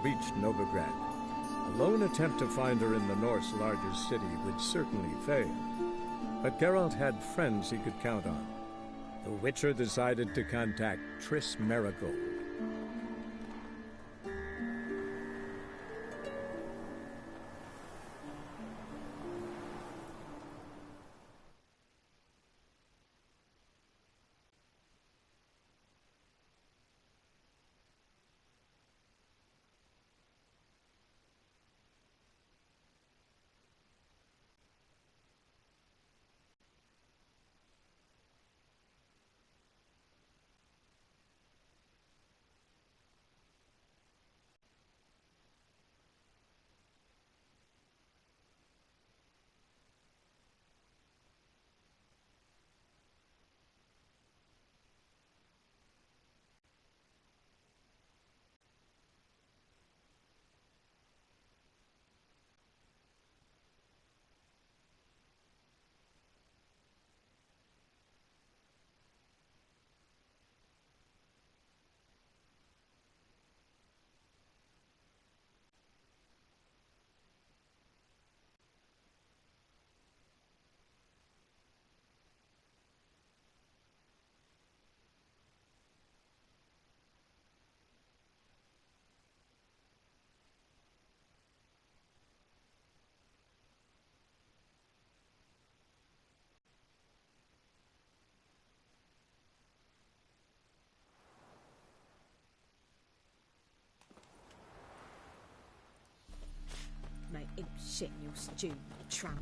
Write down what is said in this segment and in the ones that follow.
reached Novigrad. A lone attempt to find her in the North's largest city would certainly fail. But Geralt had friends he could count on. The Witcher decided to contact Triss Merigold. Mate, imp shit in your stew, you tramp.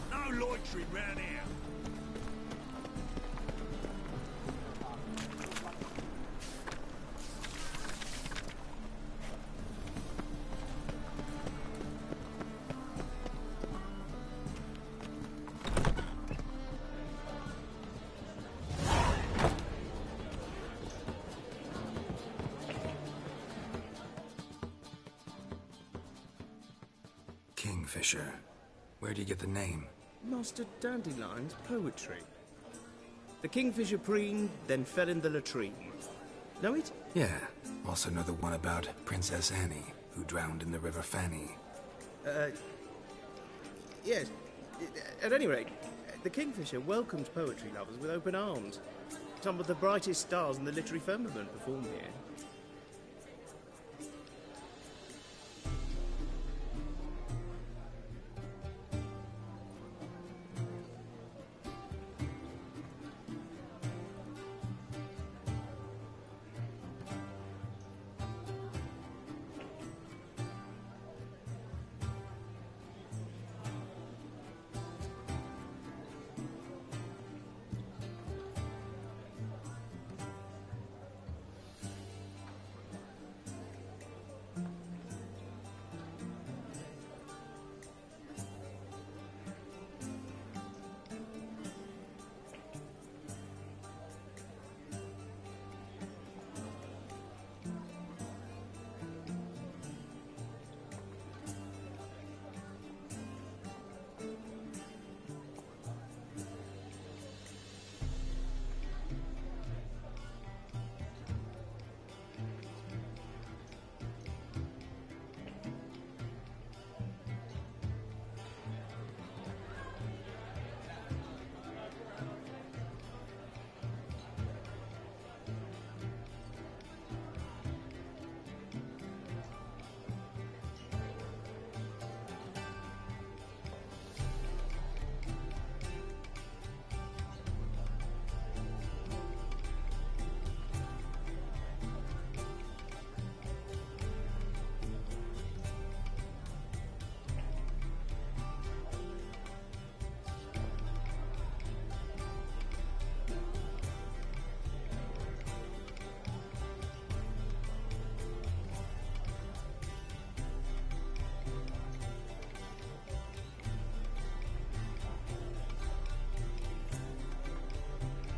No loitering round here. Kingfisher. Where do you get the name? Master Dandelion's poetry. The kingfisher preened, then fell in the latrine. Know it? Yeah. Also know the one about Princess Annie, who drowned in the River Fanny. Yes. At any rate, the kingfisher welcomes poetry lovers with open arms. Some of the brightest stars in the literary firmament perform here.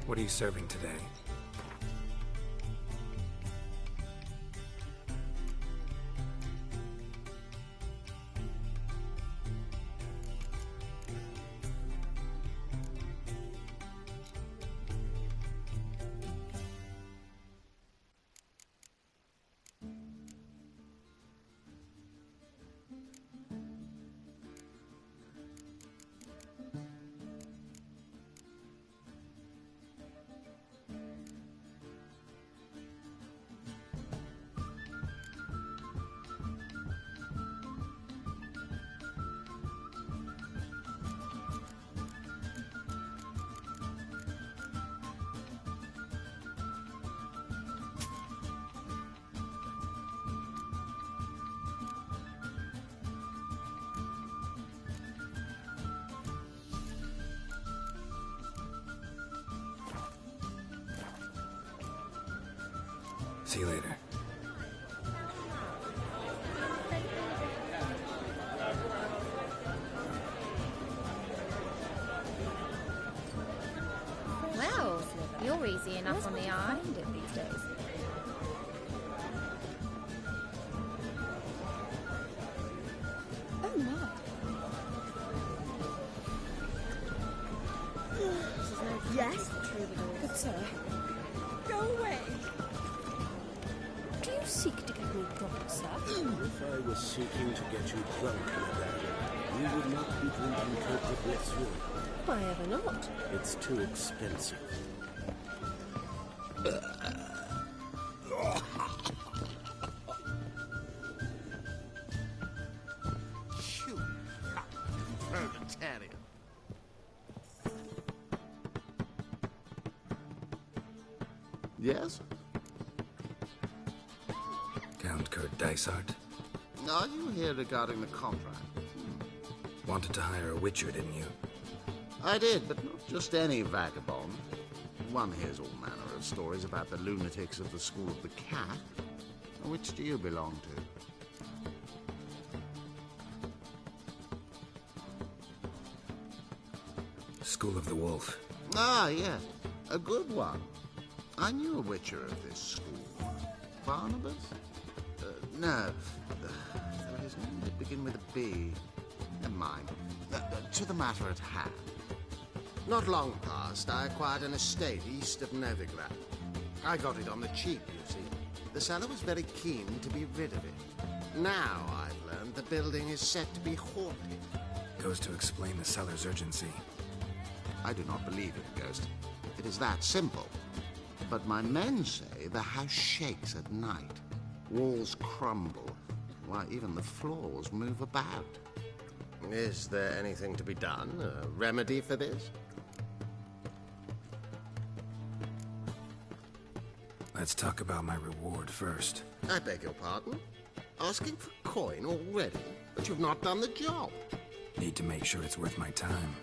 What are you serving today? See you later. Well, you're easy enough on the eye. Find it these days. Oh my. This is no Yes? Good sir. Go away. Do you seek to get me drunk, sir? If I was seeking to get you drunk, madame, you would not be drinking Cote de Blessure. Why ever not? It's too expensive. Shoot. Proletariat. Yes? Count Kurt Dysart. Are you here regarding the contract? Wanted to hire a witcher, didn't you? I did, but not just any vagabond. One hears all manner of stories about the lunatics of the School of the Cat. Which do you belong to? School of the Wolf. Ah, yes. A good one. I knew a witcher of this school. Barnabas? No. His name did begin with a B. Never mind. To the matter at hand. Not long past, I acquired an estate east of Novigrad. I got it on the cheap, you see. The seller was very keen to be rid of it. Now I've learned the building is set to be haunted. Goes to explain the seller's urgency. I do not believe it, Ghost. It is that simple. But my men say the house shakes at night. Walls crumble. Why, even the floors move about. Is there anything to be done? A remedy for this? Let's talk about my reward first. I beg your pardon? Asking for coin already? But you've not done the job. Need to make sure it's worth my time.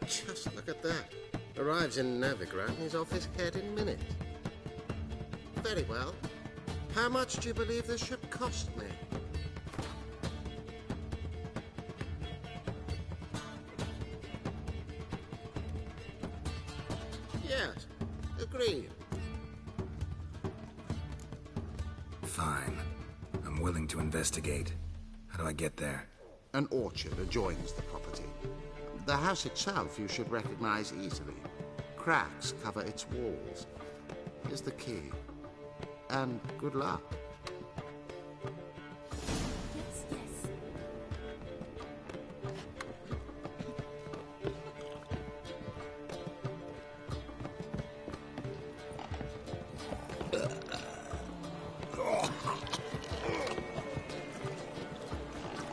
Just look at that. Arrives in Novigrad and he's off his head in minutes. Very well. How much do you believe this should cost me? Yes, agreed. Fine. I'm willing to investigate. How do I get there? An orchard adjoins the property. The house itself you should recognize easily. Cracks cover its walls. Here's the key. And good luck. Yes, yes.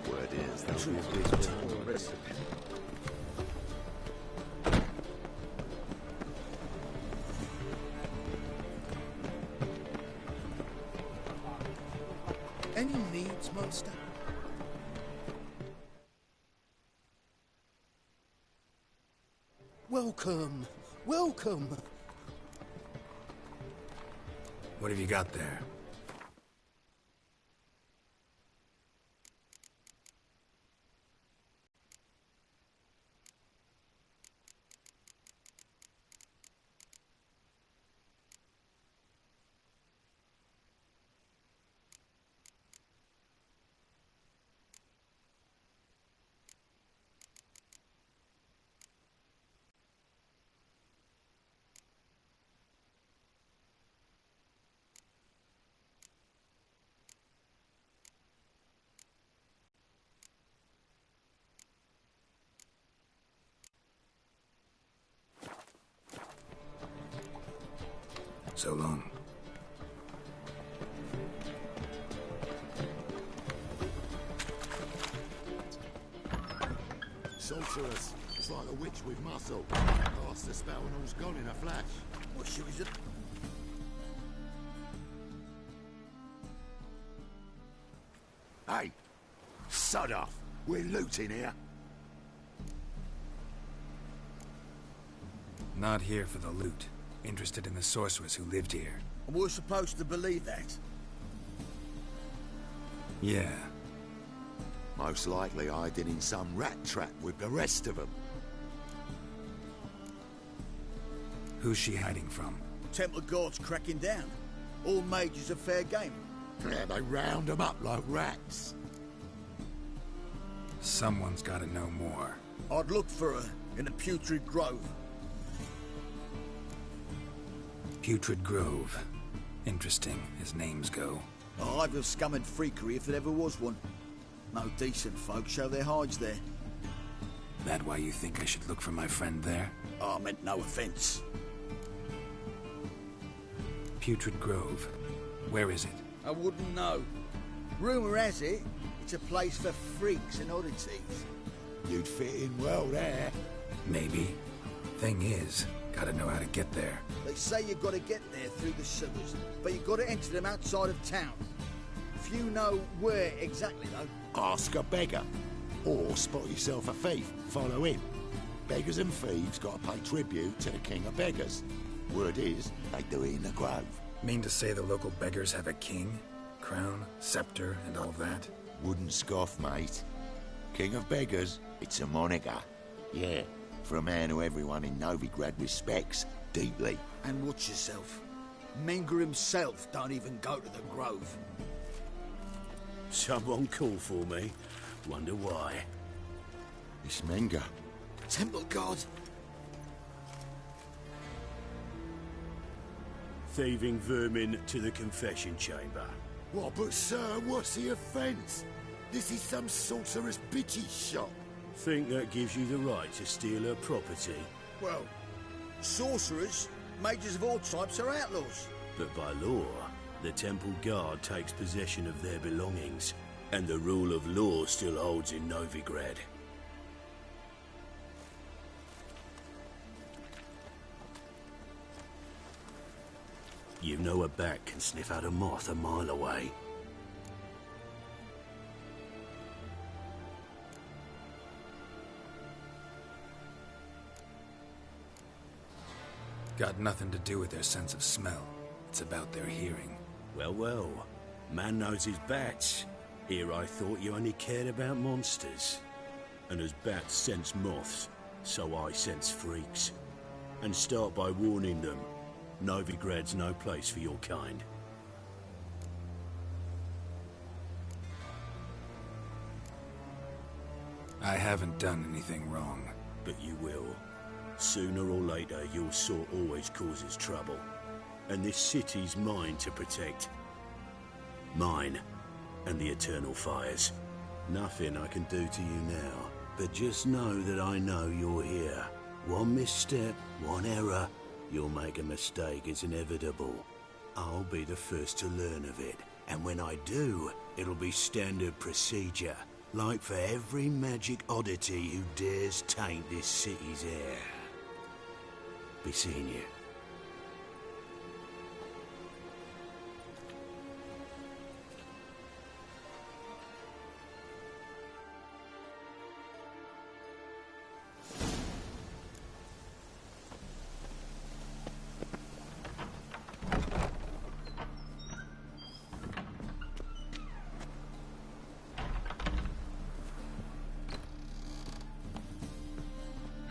Word is that we've been already. Any needs, monster? Welcome! Welcome! What have you got there? So long. Sorceress. It's like a witch with muscle. Casts the spell and all's gone in a flash. What she was it? Hey, sod off. We're looting here. Not here for the loot. Interested in the sorceress who lived here. And we're supposed to believe that? Yeah. Most likely hiding in some rat trap with the rest of them. Who's she hiding from? Temple Guard's cracking down. All mages are fair game. Yeah, they round them up like rats. Someone's gotta know more. I'd look for her in the Putrid Grove. Putrid Grove. Interesting, as names go. A hive of scum and freakery if there ever was one. No decent folk show their hides there. That why you think I should look for my friend there? Oh, I meant no offense. Putrid Grove. Where is it? I wouldn't know. Rumour has it, it's a place for freaks and oddities. You'd fit in well there. Maybe. Thing is, gotta know how to get there. They say you've got to get there through the sewers, but you've got to enter them outside of town. If you know where exactly, though... Ask a beggar. Or spot yourself a thief. Follow him. Beggars and thieves got to pay tribute to the king of beggars. Word is, they do it in the grove. Mean to say the local beggars have a king? Crown, scepter, and all that? Wouldn't scoff, mate. King of beggars, it's a moniker. Yeah, for a man who everyone in Novigrad respects deeply. And watch yourself. Menger himself don't even go to the grove. Someone call for me. Wonder why. It's Menger. Temple Guard. Thieving vermin to the confession chamber. What, but sir, what's the offence? This is some sorcerer's bitchy shop. Think that gives you the right to steal her property? Well, sorcerers, mages of all types are outlaws. But by law, the Temple Guard takes possession of their belongings, and the rule of law still holds in Novigrad. You know a bat can sniff out a moth a mile away. Got nothing to do with their sense of smell. It's about their hearing. Well, well. Man knows his bats. Here I thought you only cared about monsters. And as bats sense moths, so I sense freaks. And start by warning them. Novigrad's no place for your kind. I haven't done anything wrong. But you will. Sooner or later, your sort always causes trouble. And this city's mine to protect. Mine. And the eternal fires. Nothing I can do to you now. But just know that I know you're here. One misstep, one error. You'll make a mistake, it's inevitable. I'll be the first to learn of it. And when I do, it'll be standard procedure. Like for every magic oddity who dares taint this city's air. Be seeing you.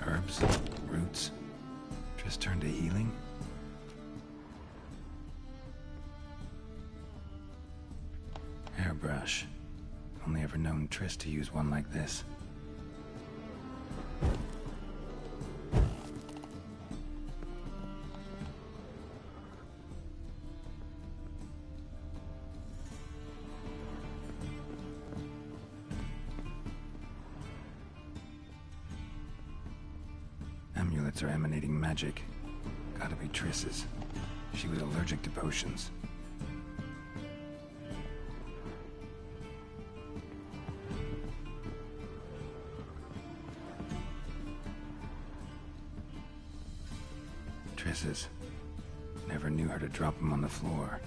Herbs, roots, just turn to healing. Hairbrush. Only ever known Triss to use one like this. Amulets are emanating magic. Gotta be Triss's. She was allergic to potions. Triss's. Never knew her to drop them on the floor.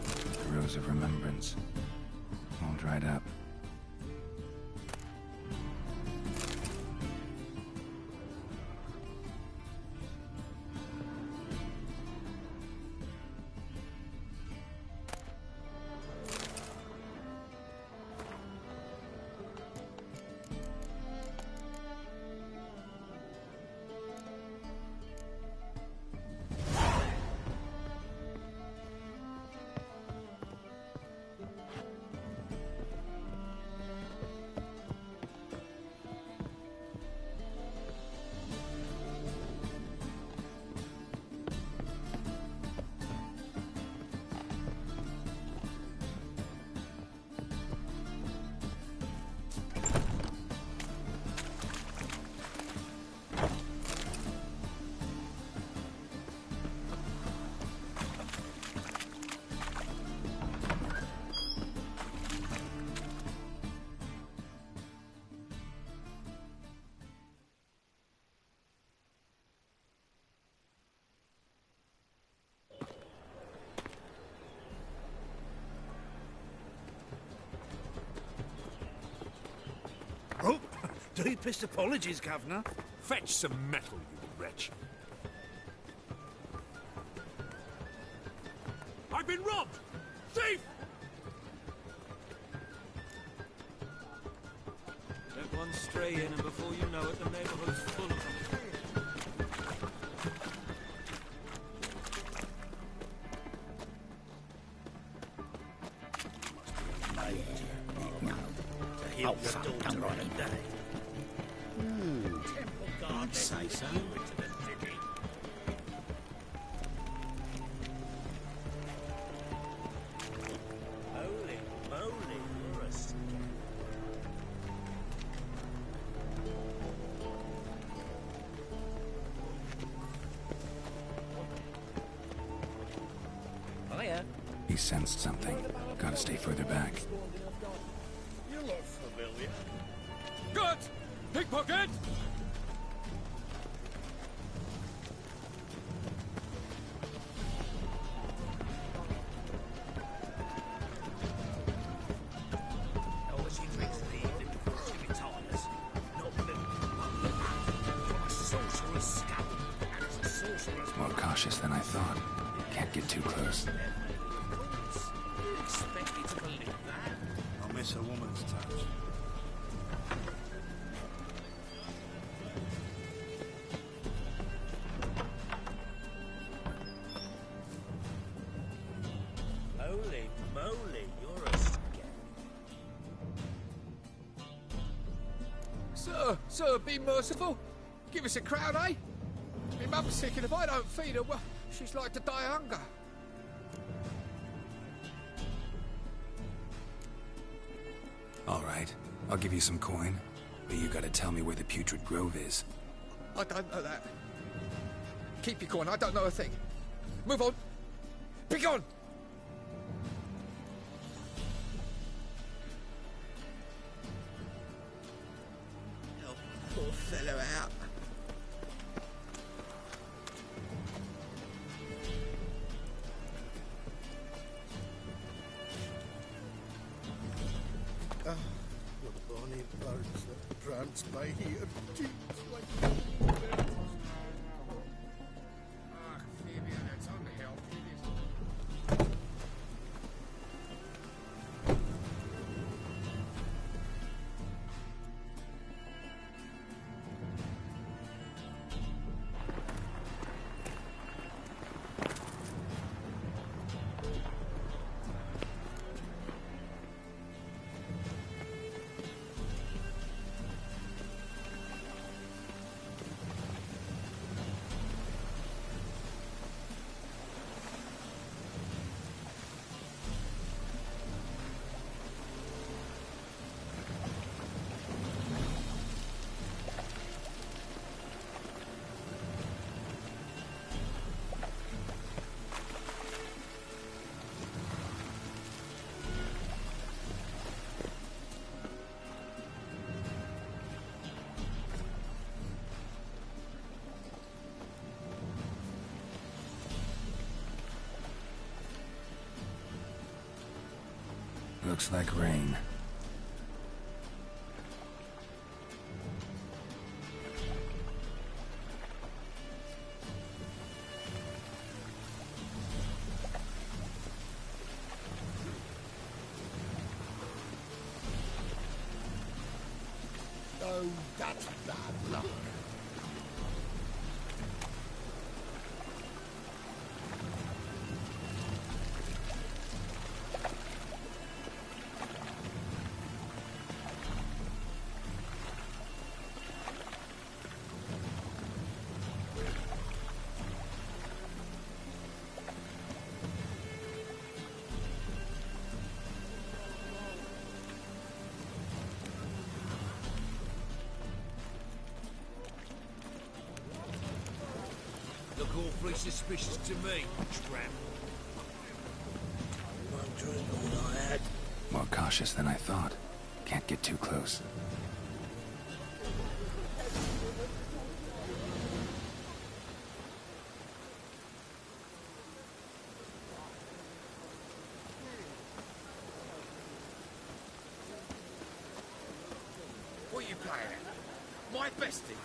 The Rose of Remembrance. All dried up. Deepest apologies, Governor. Fetch some metal, you wretch. I've been robbed! Thief! Let one stray in, and before you know it, the neighborhood's full of them. Oh, fuck, come on in. I'd say so. Holy moly, you're a Hiya. He sensed something. Gotta stay further back. You look familiar. Good! Pickpocket! Always he drinks in the evening before she retires. Not milk, from a sorcerer's skull. And it's a sorcerer's More cautious than I thought. Can't get too close. You expect me to believe that? I miss a woman's touch. Holy moly, you're a scam. Sir, be merciful. Give us a crown, eh? My mum's sick, and if I don't feed her, well, she's like to die of hunger. All right, I'll give you some coin, but you gotta tell me where the Putrid Grove is. I don't know that. Keep your coin, I don't know a thing. Move on. Be gone! Help the poor fellow out. Oh, what a bonny birds that prance by here. Looks like rain. Oh, that's bad luck. Look awfully suspicious to me, tramp. Wondering all I had. More cautious than I thought. Can't get too close. What are you playing at? My bestie.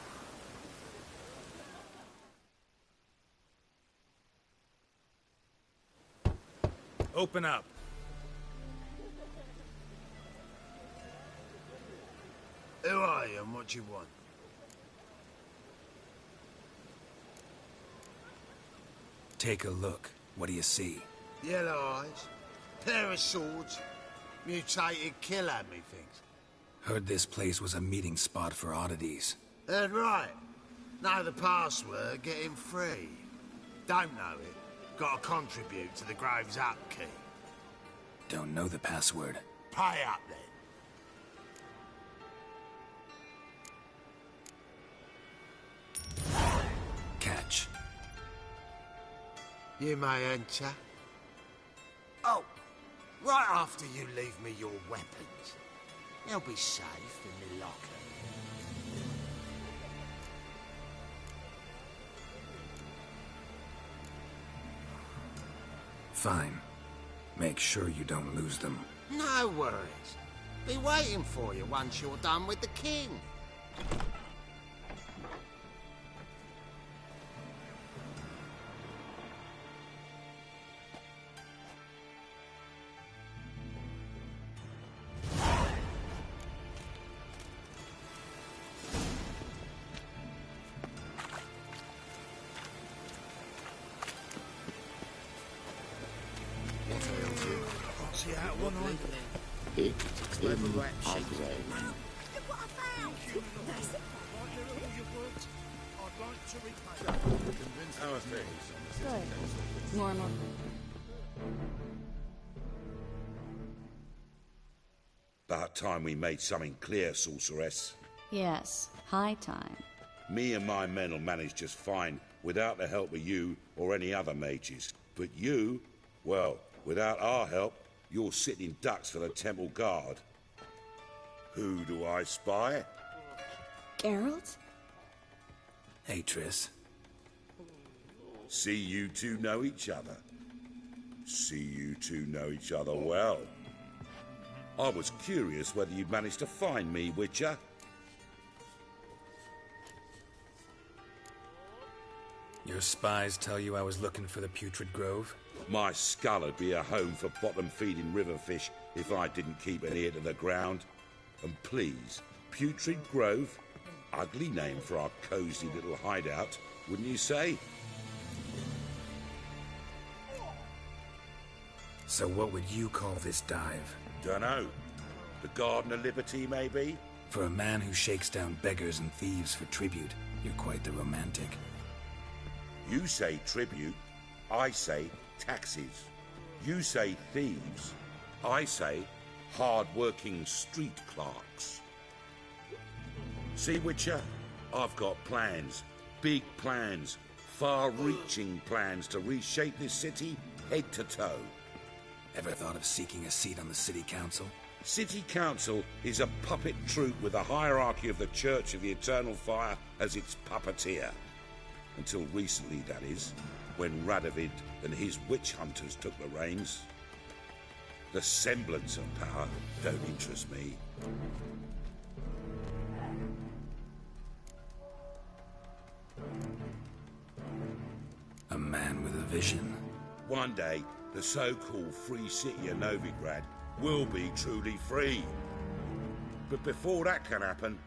Open up. Who are you and what do you want? Take a look. What do you see? Yellow eyes, pair of swords, mutated killer, methinks. Heard this place was a meeting spot for oddities. Heard right. Know the password, get him free. Don't know it, gotta contribute to the Grave's upkeep. Don't know the password. Pay up then. Catch. You may enter. Oh, right after you leave me your weapons. They'll be safe in the locker. Fine. Make sure you don't lose them. No worries. Be waiting for you once you're done with the king. Good. Normal. About time we made something clear, sorceress. Yes, high time. Me and my men will manage just fine without the help of you or any other mages. But you, well, without our help, you're sitting ducks for the temple guard. Who do I spy? Geralt? Hey, Triss. See you two know each other. See you two know each other well. I was curious whether you'd managed to find me, Witcher. Your spies tell you I was looking for the Putrid Grove? My skull would be a home for bottom-feeding river fish if I didn't keep an ear to the ground. And please, Putrid Grove? Ugly name for our cosy little hideout, wouldn't you say? So what would you call this dive? Dunno. The Garden of Liberty, maybe? For a man who shakes down beggars and thieves for tribute, you're quite the romantic. You say tribute, I say taxes. You say thieves, I say hard-working street clerks. See, Witcher, I've got plans, big plans, far-reaching plans to reshape this city head to toe. Ever thought of seeking a seat on the city council? City council is a puppet troupe with the hierarchy of the Church of the Eternal Fire as its puppeteer. Until recently, that is, when Radovid and his witch hunters took the reins. The semblance of power don't interest me. A man with a vision. One day, the so-called free city of Novigrad will be truly free. But before that can happen,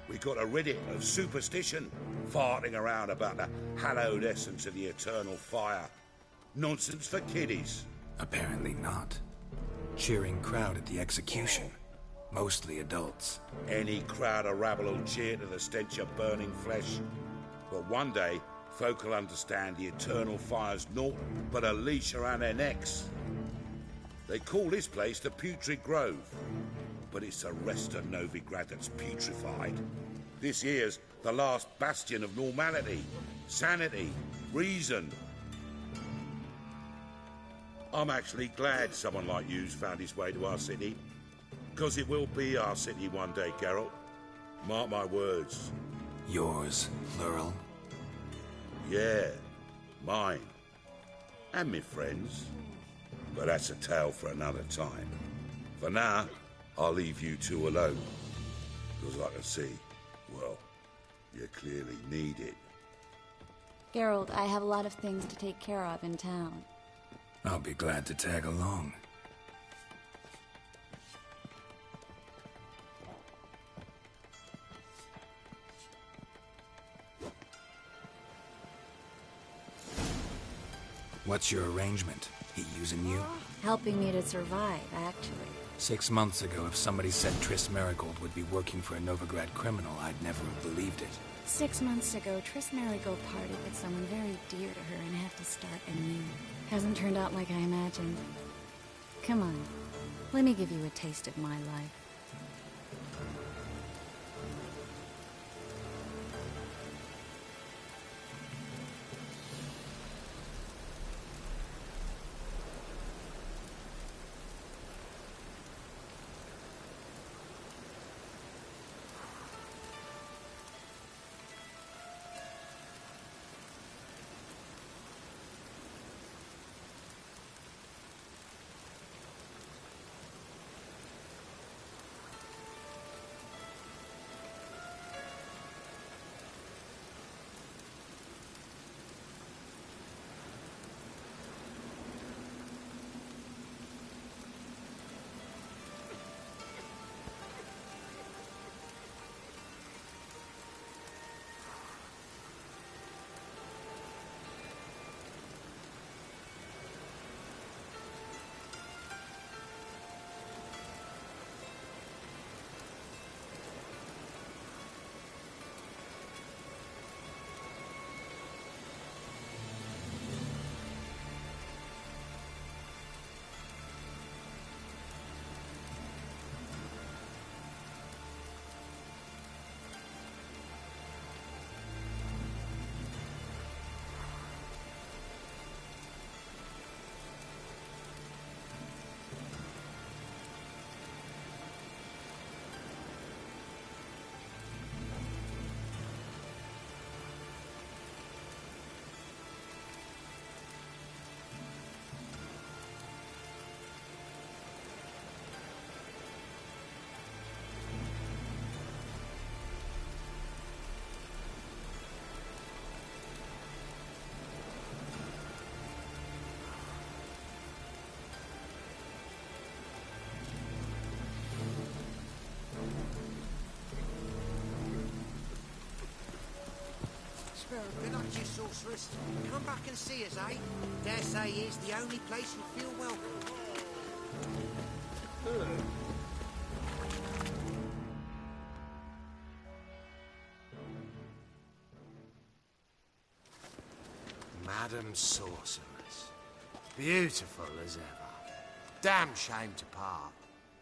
we got to rid it of superstition, farting around about the hallowed essence of the eternal fire. Nonsense for kiddies. Apparently not. Cheering crowd at the execution. Mostly adults. Any crowd of rabble will cheer to the stench of burning flesh. But one day, folk will understand the eternal fire's naught but a leash around their necks. They call this place the Putrid Grove, but it's the rest of Novigrad that's putrefied. This here's the last bastion of normality, sanity, reason. I'm actually glad someone like you's found his way to our city, because it will be our city one day, Geralt. Mark my words. Yours, Lurel. Yeah, mine. And me friends. But that's a tale for another time. For now, I'll leave you two alone. Because I can see, well, You clearly need it. Geralt, I have a lot of things to take care of in town. I'll be glad to tag along. What's your arrangement? He using you? Helping me to survive, actually. 6 months ago, if somebody said Triss Merigold would be working for a Novigrad criminal, I'd never have believed it. 6 months ago, Triss Merigold parted with someone very dear to her and had to start anew. Hasn't turned out like I imagined. Come on, let me give you a taste of my life. Good luck to you, sorceress. Come back and see us, eh? Dare say here's the only place you feel welcome. Madam Sorceress. Beautiful as ever. Damn shame to part.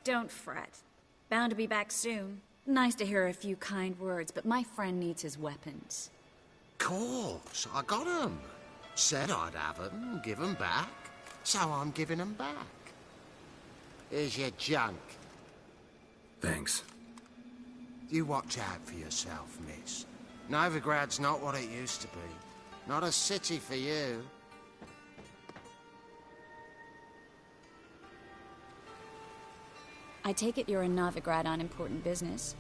Don't fret. Bound to be back soon. Nice to hear a few kind words, but my friend needs his weapons. Course, I got 'em. Said I'd have 'em, give 'em back. So I'm giving 'em back. Here's your junk. Thanks. You watch out for yourself, miss. Novigrad's not what it used to be. Not a city for you. I take it you're in Novigrad on important business.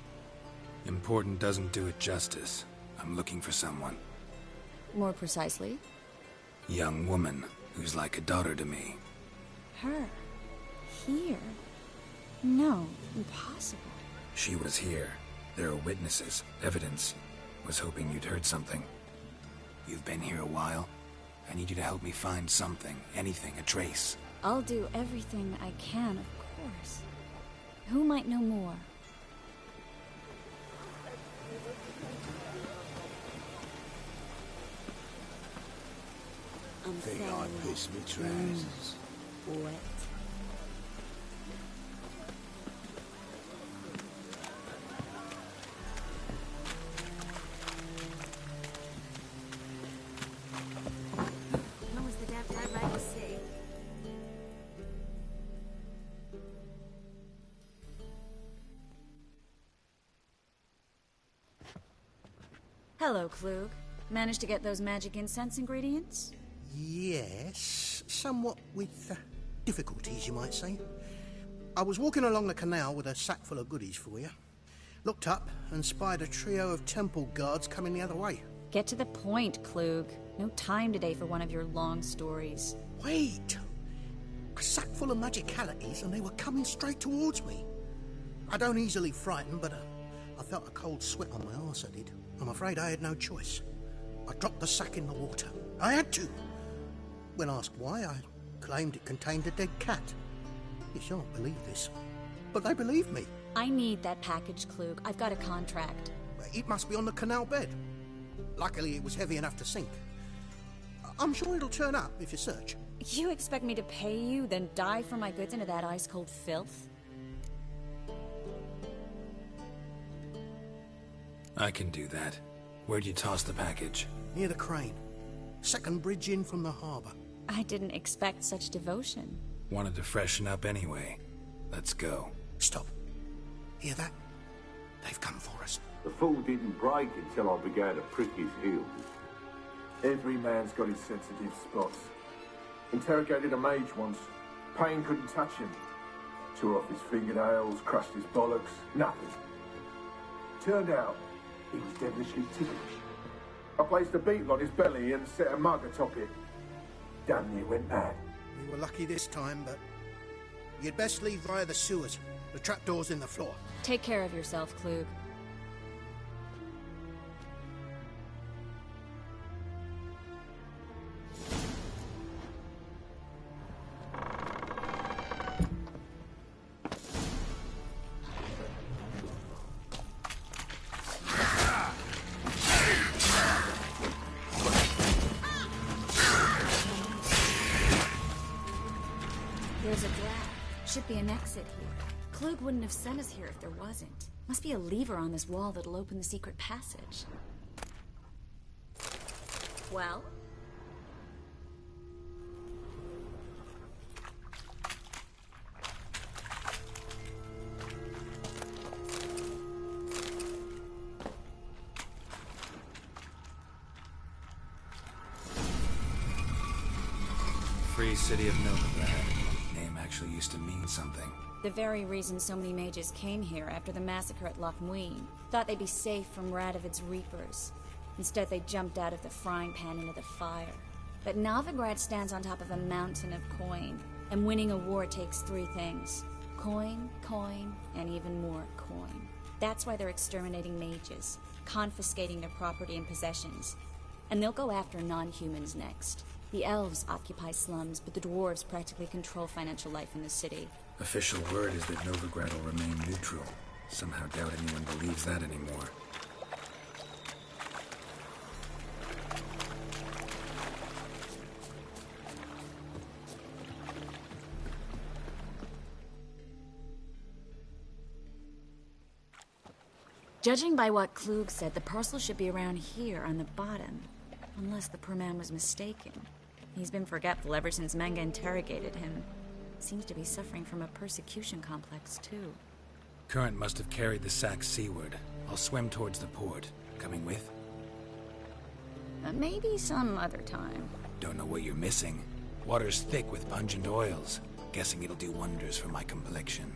Important doesn't do it justice. I'm looking for someone. More precisely? Young woman who's like a daughter to me. Her? Here? No, impossible. She was here. There are witnesses, evidence. Was hoping you'd heard something. You've been here a while. I need you to help me find something, anything, a trace. I'll do everything I can, of course. Who might know more? Think I pissed me trousers. Wet. As long as the devs don't make us see. Hello, Klug. Managed to get those magic incense ingredients? Yes, somewhat with difficulties, you might say. I was walking along the canal with a sack full of goodies for you. Looked up and spied a trio of temple guards coming the other way. Get to the point, Klug. No time today for one of your long stories. Wait! A sack full of magicalities and they were coming straight towards me. I don't easily frighten, but I felt a cold sweat on my arse, I did. I'm afraid I had no choice. I dropped the sack in the water. I had to. When asked why, I claimed it contained a dead cat. You shan't believe this, but they believed me. I need that package, Klug. I've got a contract. It must be on the canal bed. Luckily, it was heavy enough to sink. I'm sure it'll turn up if you search. You expect me to pay you, then dive for my goods into that ice-cold filth? I can do that. Where'd you toss the package? Near the crane. Second bridge in from the harbour. I didn't expect such devotion. Wanted to freshen up anyway. Let's go. Stop. Hear that? They've come for us. The fool didn't break until I began to prick his heels. Every man's got his sensitive spots. Interrogated a mage once. Pain couldn't touch him. Tore off his fingernails, crushed his bollocks. Nothing. Turned out, he was devilishly ticklish. I placed a beetle on his belly and set a mug atop it. Damn near went mad. We were lucky this time, but you'd best leave via the sewers. The trapdoor's in the floor. Take care of yourself, Klug. There's a draft. Should be an exit here. Klug wouldn't have sent us here if there wasn't. Must be a lever on this wall that'll open the secret passage. Well? Free City of Novigrad. Name actually used to mean something. The very reason so many mages came here after the massacre at Loch Muin. Thought they'd be safe from Radovid's reapers. Instead, they jumped out of the frying pan into the fire. But Novigrad stands on top of a mountain of coin, and winning a war takes three things. Coin, coin, and even more coin. That's why they're exterminating mages, confiscating their property and possessions. And they'll go after non-humans next. The elves occupy slums, but the dwarves practically control financial life in the city. Official word is that Novigrad will remain neutral. Somehow doubt anyone believes that anymore. Judging by what Klug said, the parcel should be around here on the bottom. Unless the poor man was mistaken. He's been forgetful ever since Menge interrogated him. Seems to be suffering from a persecution complex, too. Current must have carried the sack seaward. I'll swim towards the port. Coming with? Maybe some other time. Don't know what you're missing. Water's thick with pungent oils. Guessing it'll do wonders for my complexion.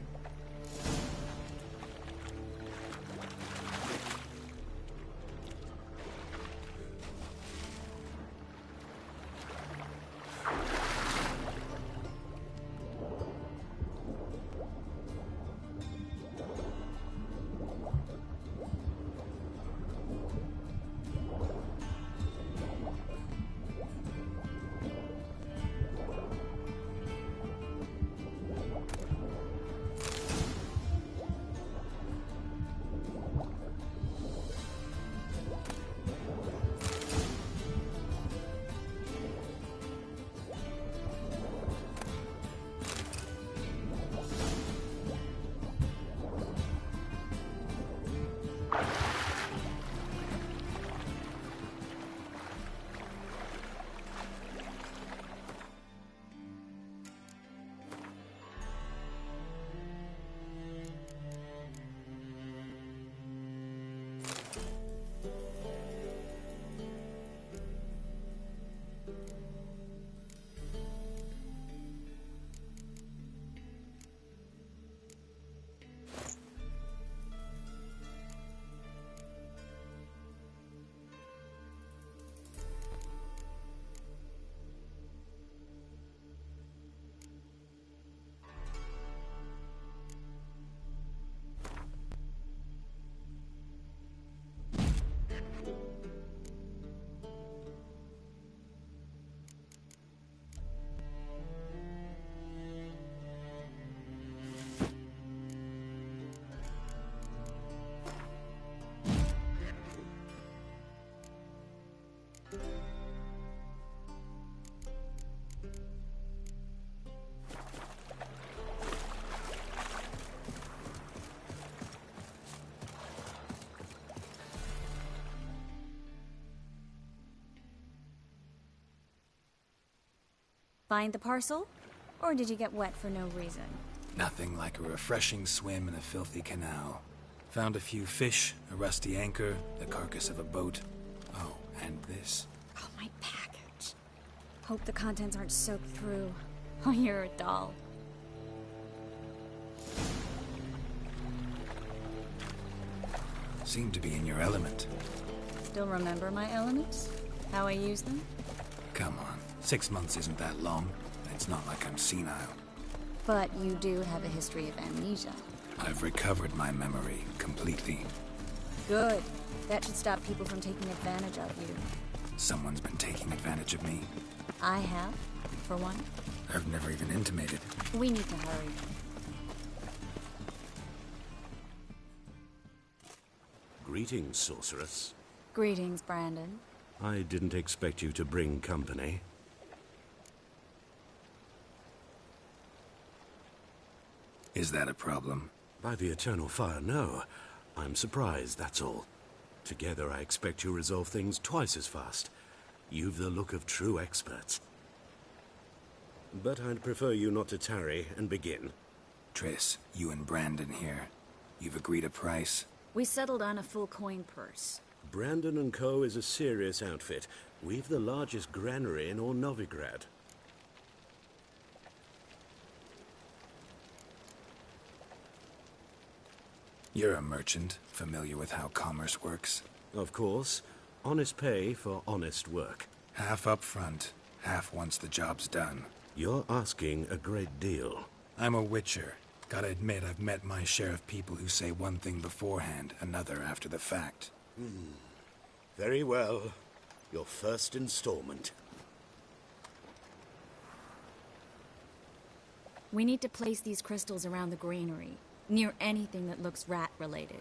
Find the parcel? Or did you get wet for no reason? Nothing like a refreshing swim in a filthy canal. Found a few fish, a rusty anchor, the carcass of a boat. Oh, and this. Oh, my package. Hope the contents aren't soaked through. Oh, you're a doll. Seem to be in your element. Still remember my elements? How I use them? Come on, 6 months isn't that long. It's not like I'm senile. But you do have a history of amnesia. I've recovered my memory completely. Good. That should stop people from taking advantage of you. Someone's been taking advantage of me. I have, for one. I've never even intimated. We need to hurry. Greetings, sorceress. Greetings, Brandon. I didn't expect you to bring company. Is that a problem? By the Eternal Fire, no. I'm surprised, that's all. Together, I expect you resolve things twice as fast. You've the look of true experts. But I'd prefer you not to tarry and begin. Triss, you and Brandon here. You've agreed a price? We settled on a full coin purse. Brandon & Co. is a serious outfit. We've the largest granary in all Novigrad. You're a merchant, familiar with how commerce works? Of course. Honest pay for honest work. Half up front, half once the job's done. You're asking a great deal. I'm a witcher. Gotta admit, I've met my share of people who say one thing beforehand, another after the fact. Very well. Your first installment. We need to place these crystals around the granary, near anything that looks rat-related.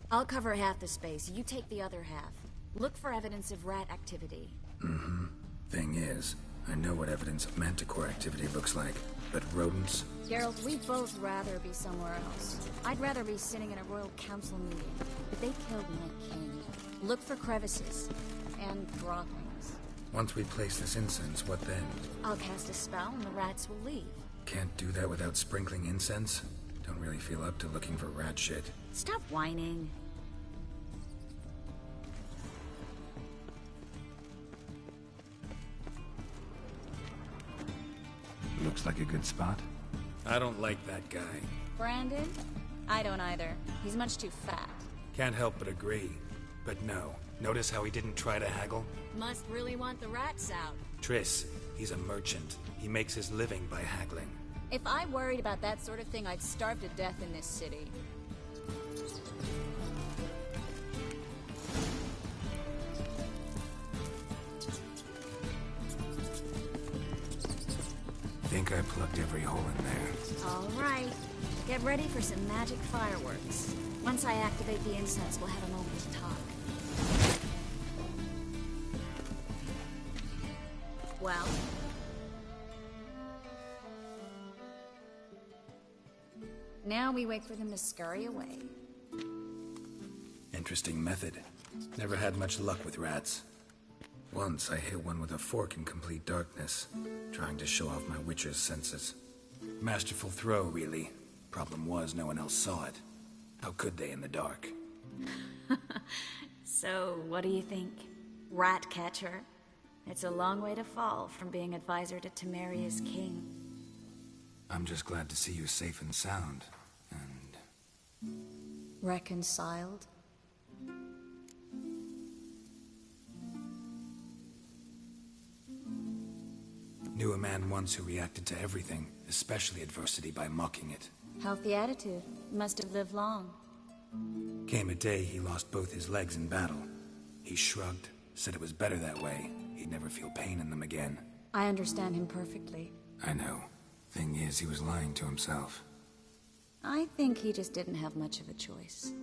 I'll cover half the space, you take the other half. Look for evidence of rat activity. Thing is, I know what evidence of manticore activity looks like, but rodents? Geralt, we'd both rather be somewhere else. I'd rather be sitting in a royal council meeting, but they killed my king. Look for crevices, and droppings. Once we place this incense, what then? I'll cast a spell and the rats will leave. Can't do that without sprinkling incense? Don't really feel up to looking for rat shit. Stop whining. Looks like a good spot. I don't like that guy. Brandon? I don't either. He's much too fat. Can't help but agree. But no. Notice how he didn't try to haggle? Must really want the rats out. Triss, he's a merchant. He makes his living by haggling. If I worried about that sort of thing, I'd starve to death in this city. Think I plugged every hole in there. All right. Get ready for some magic fireworks. Once I activate the incense, we'll have a moment to talk. Well? Now we wait for them to scurry away. Interesting method. Never had much luck with rats. Once I hit one with a fork in complete darkness, trying to show off my witcher's senses. Masterful throw, really. Problem was, no one else saw it. How could they in the dark? So, what do you think? Rat catcher? It's a long way to fall from being advisor to Temeria's king. I'm just glad to see you safe and sound. And... reconciled? Knew a man once who reacted to everything, especially adversity, by mocking it. Healthy attitude. Must have lived long. Came a day he lost both his legs in battle. He shrugged, said it was better that way. He'd never feel pain in them again. I understand him perfectly. I know. Thing is, he was lying to himself. I think he just didn't have much of a choice.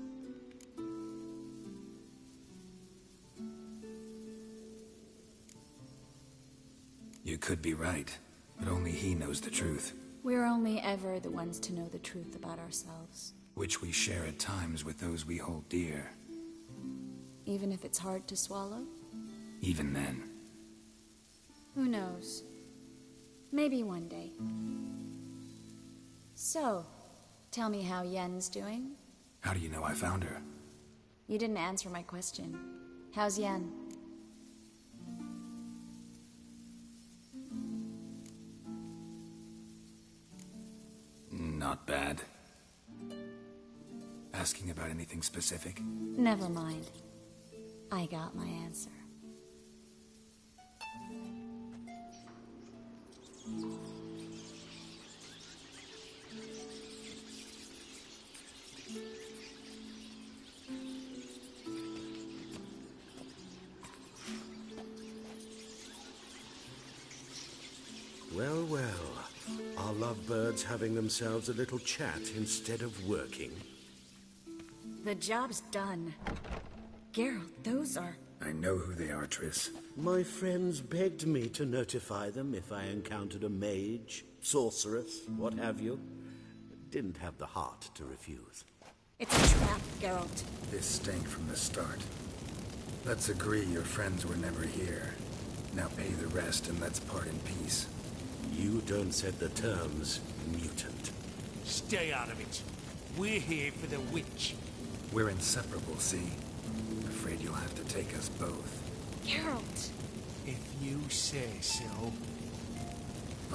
You could be right, but only he knows the truth. We're only ever the ones to know the truth about ourselves. which we share at times with those we hold dear. Even if it's hard to swallow? Even then. Who knows? Maybe one day. So, tell me how Yen's doing? How do you know I found her? You didn't answer my question. How's Yen? Not bad. Asking about anything specific? Never mind. I got my answer. Well, well. Are lovebirds having themselves a little chat instead of working? The job's done. Geralt, those are... I know who they are, Triss. My friends begged me to notify them if I encountered a mage, sorceress, what have you. Didn't have the heart to refuse. It's a trap, Geralt. This stank from the start. Let's agree your friends were never here. Now pay the rest and let's part in peace. You don't set the terms, mutant. Stay out of it. We're here for the witch. We're inseparable, see? Afraid you'll have to take us both. Geralt! If you say so.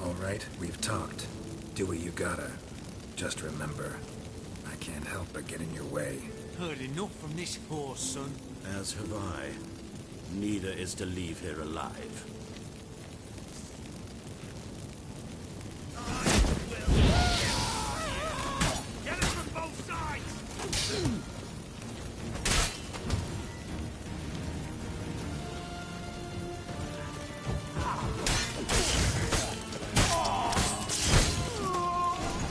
All right, we've talked. Do what you gotta. Just remember, I can't help but get in your way. Heard enough from this horse, son. As have I. Neither is to leave here alive. Get it from both sides!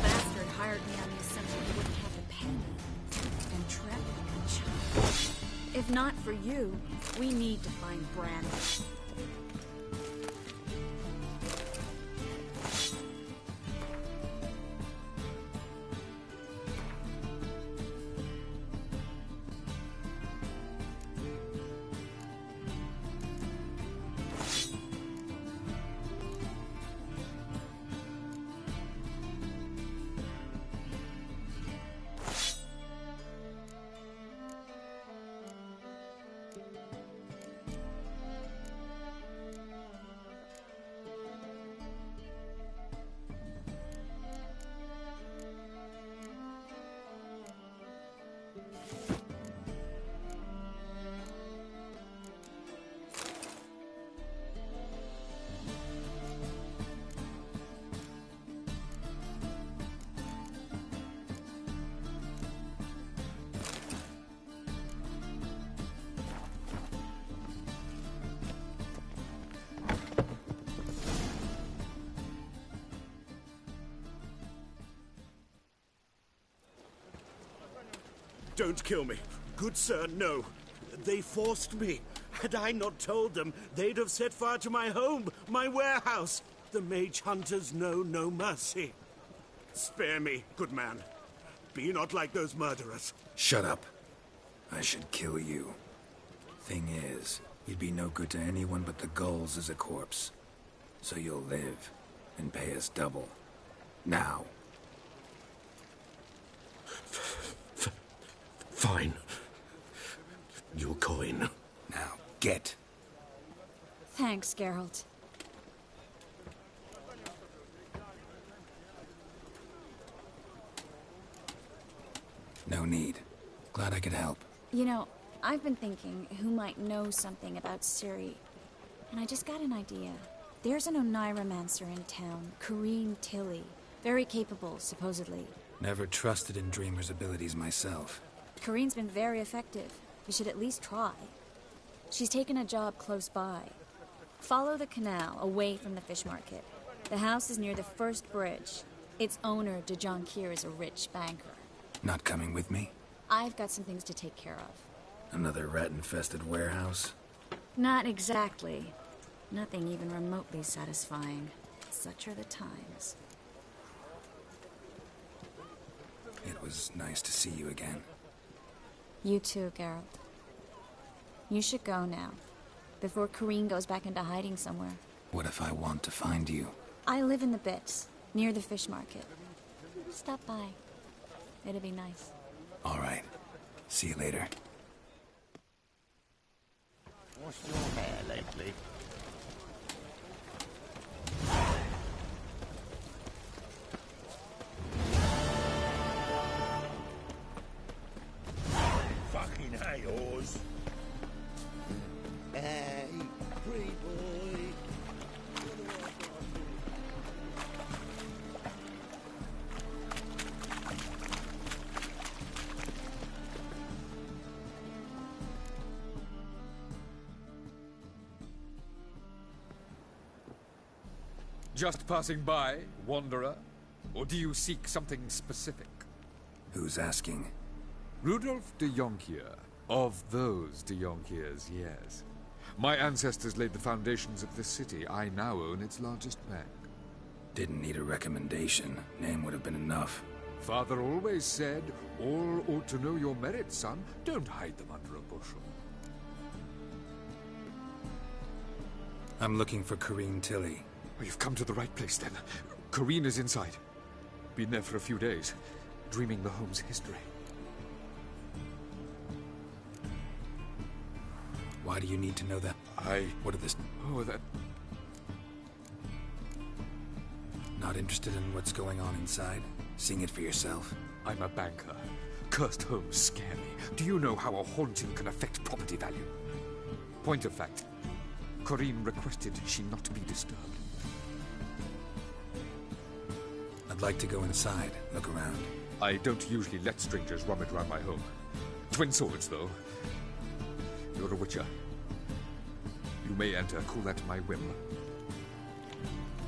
Bastard hired me on the assumption he wouldn't have to pay me. And trapped me like a child. If not for you, we need to find Brandon. Don't kill me. Good sir, no. They forced me. Had I not told them, they'd have set fire to my home, my warehouse. The mage hunters know no mercy. Spare me, good man. Be not like those murderers. Shut up. I should kill you. Thing is, you'd be no good to anyone but the gulls as a corpse. So you'll live, and pay us double. Now. Fine. Your coin. Now, get. Thanks, Geralt. No need. Glad I could help. You know, I've been thinking who might know something about Ciri. And I just got an idea. There's an Oneiromancer in town, Corrine Tilly. Very capable, supposedly. Never trusted in Dreamer's abilities myself. Corrine's been very effective. You should at least try. She's taken a job close by. Follow the canal, away from the fish market. The house is near the first bridge. Its owner, de Jonquier, is a rich banker. Not coming with me? I've got some things to take care of. Another rat-infested warehouse? Not exactly. Nothing even remotely satisfying. Such are the times. It was nice to see you again. You too, Geralt. You should go now, before Corrine goes back into hiding somewhere. What if I want to find you? I live in the Bits, near the fish market. Stop by. It'd be nice. All right. See you later. What's your hair lately? Fucking hey, Oz. Hey, pretty boy. Just passing by, wanderer? Or do you seek something specific? Who's asking? Rudolf de Jonkier. Of those de Jonkiers, yes. My ancestors laid the foundations of this city. I now own its largest bank. Didn't need a recommendation. Name would have been enough. Father always said, all ought to know your merits, son. Don't hide them under a bushel. I'm looking for Corrine Tilly. Well, you've come to the right place, then. Corrine is inside. Been there for a few days, dreaming the home's history. Why do you need to know that? What are this? Oh, that... Not interested in what's going on inside? Seeing it for yourself? I'm a banker. Cursed homes scare me. Do you know how a haunting can affect property value? Point of fact, Corrine requested she not be disturbed. I'd like to go inside, look around. I don't usually let strangers rummage around my home. Twin swords, though. You're a witcher. You may enter, cool at my whim.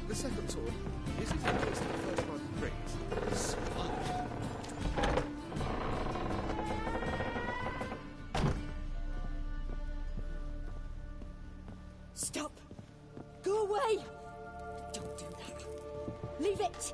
The second sword, is it in case the first one breaks? Sponge. Stop! Go away! Don't do that. Leave it!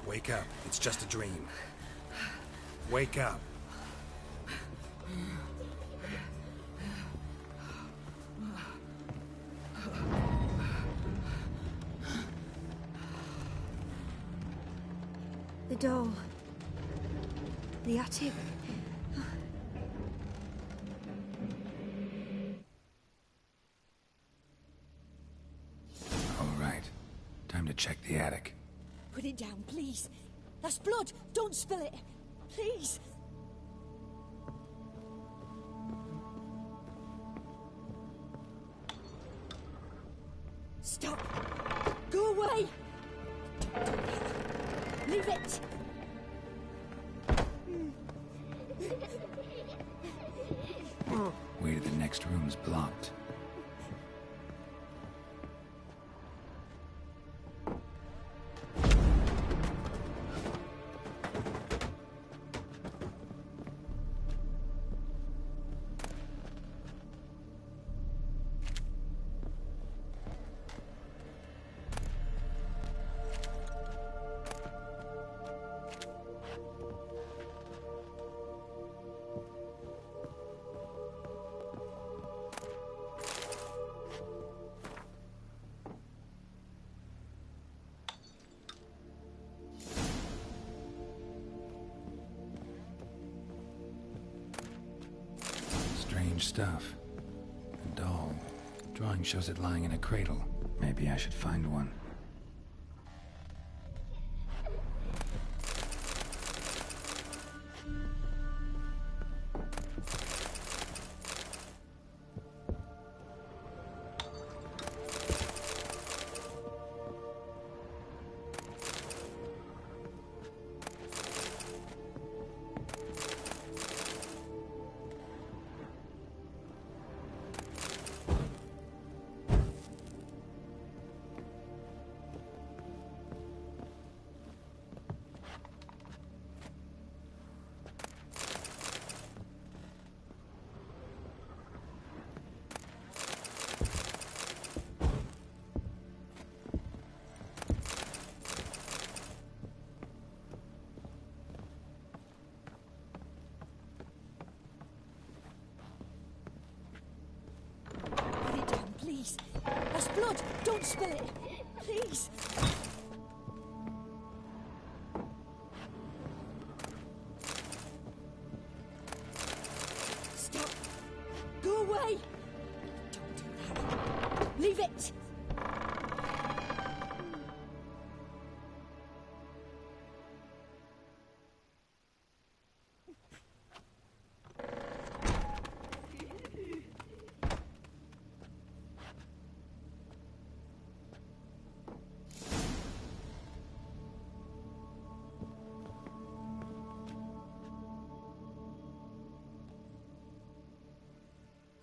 Wake up. It's just a dream. Wake up. The door. The attic. All right. Time to check the attic. Put it down, please. That's blood. Don't spill it. Please. Stop. Go away. Don't do that. Leave it. Way to the next room's blocked. Strange stuff. A doll. Drawing shows it lying in a cradle. Maybe I should find one. That's blood! Don't spill it! Please! Stop! Go away! Don't do that. Leave it!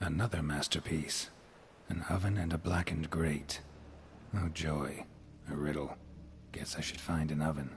Another masterpiece. An oven and a blackened grate. Oh joy. A riddle. Guess I should find an oven.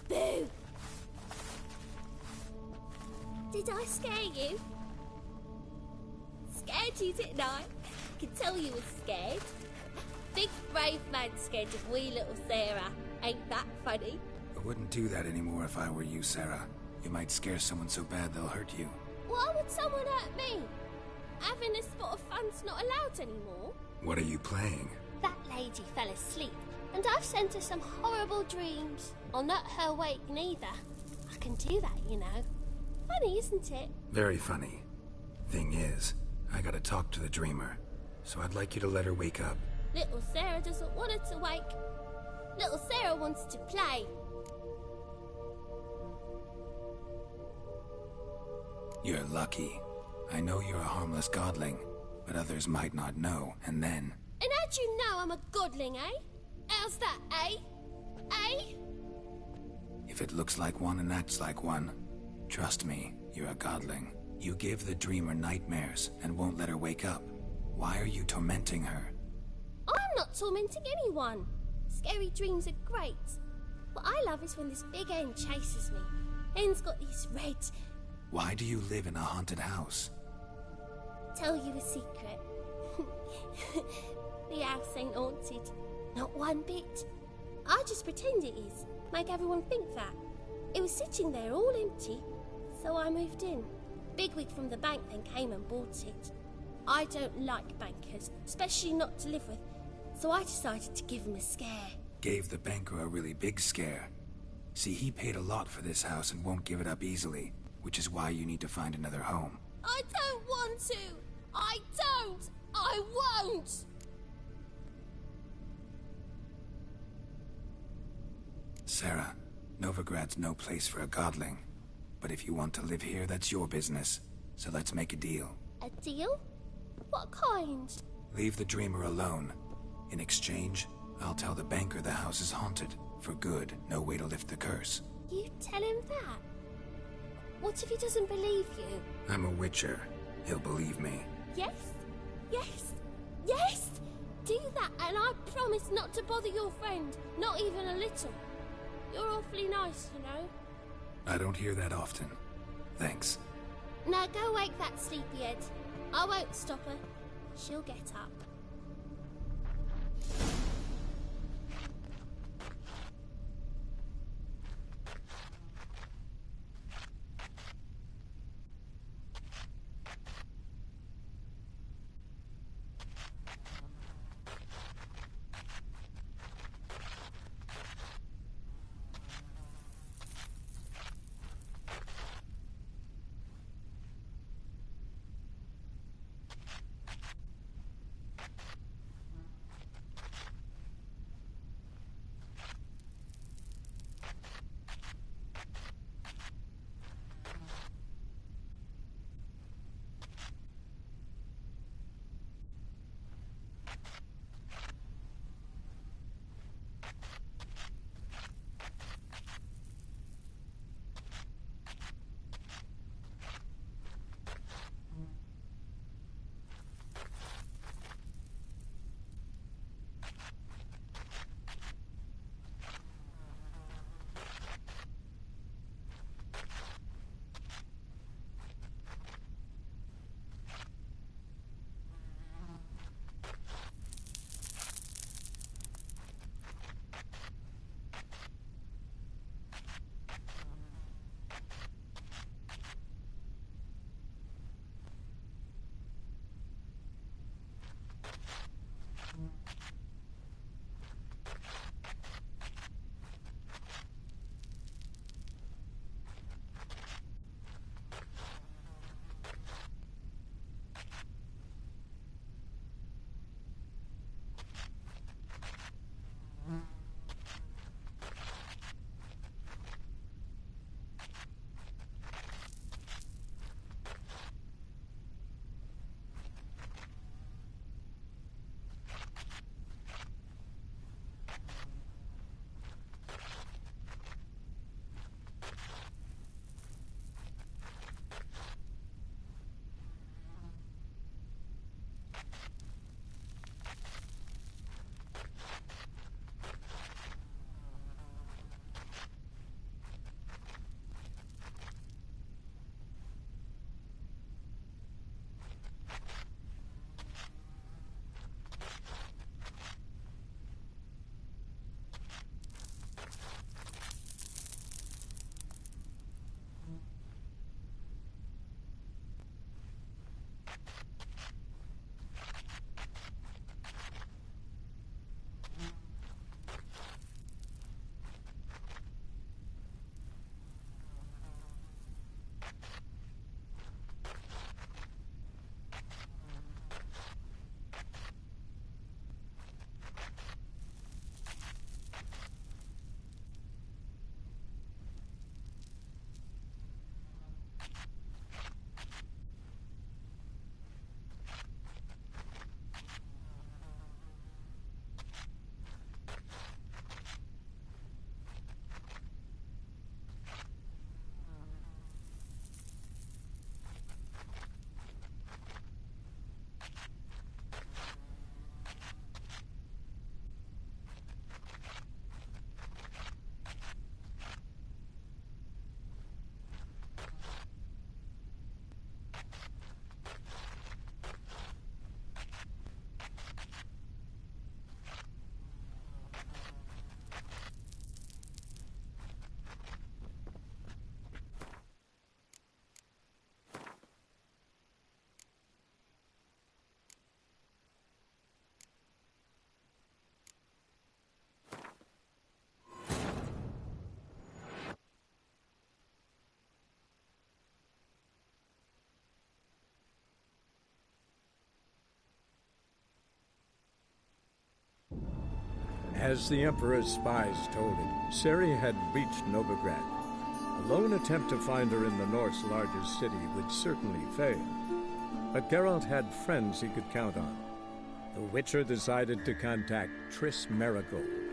Boo! Did I scare you? Scared you, didn't I? I can tell you were scared. Big brave man scared of wee little Sarah. Ain't that funny? I wouldn't do that anymore if I were you, Sarah. You might scare someone so bad they'll hurt you. Why would someone hurt me? Having a spot of fun's not allowed anymore. What are you playing? That lady fell asleep, and I've sent her some horrible dreams. I'll not her wake neither. I can do that, you know. Funny, isn't it? Very funny. Thing is, I gotta talk to the dreamer, so I'd like you to let her wake up. Little Sarah doesn't want her to wake. Little Sarah wants to play. You're lucky. I know you're a harmless godling, but others might not know, and then... And how'd you know I'm a godling, eh? How's that, eh? Eh? If it looks like one and acts like one, trust me, you're a godling. You give the dreamer nightmares and won't let her wake up. Why are you tormenting her? I'm not tormenting anyone. Scary dreams are great. What I love is when this big hen chases me. Hen's got these red... Why do you live in a haunted house? Tell you a secret. The house ain't haunted. Not one bit. I just pretend it is. Make everyone think that. It was sitting there all empty, so I moved in. Bigwig from the bank then came and bought it. I don't like bankers, especially not to live with, so I decided to give him a scare. Gave the banker a really big scare. See, he paid a lot for this house and won't give it up easily, which is why you need to find another home. I don't want to! I don't! I won't! Sarah, Novigrad's no place for a godling. But if you want to live here, that's your business. So let's make a deal. A deal? What kind? Leave the dreamer alone. In exchange, I'll tell the banker the house is haunted. For good, no way to lift the curse. You tell him that? What if he doesn't believe you? I'm a witcher. He'll believe me. Yes? Yes? Yes! Do that, and I promise not to bother your friend. Not even a little. You're awfully nice, you know. I don't hear that often. Thanks. Now go wake that sleepyhead. I won't stop her. She'll get up. As the Emperor's spies told him, Ciri had reached Novigrad. A lone attempt to find her in the North's largest city would certainly fail. But Geralt had friends he could count on. The Witcher decided to contact Triss Merigold.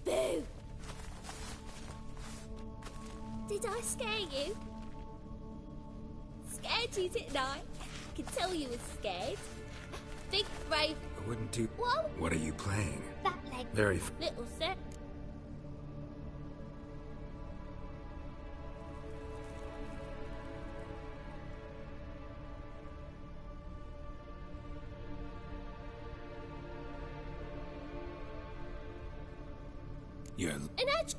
Boo! Did I scare you? Scared you, didn't I? I could tell you were scared. Big, brave... I wouldn't do... Whoa! What are you playing? That leg. Very... Little set. You're... An edge.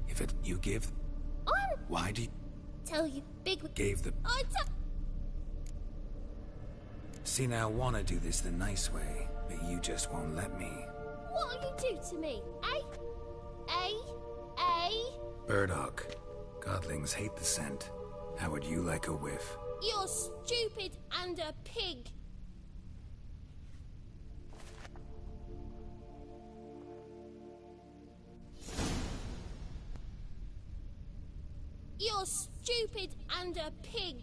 If it... You give... On. Why do you... Tell you, big... Gave the... I tell... See, now I want to do this the nice way, but you just won't let me. What'll you do to me, eh? Burdock. Godlings hate the scent. How would you like a whiff? You're stupid and a pig. You're stupid and a pig.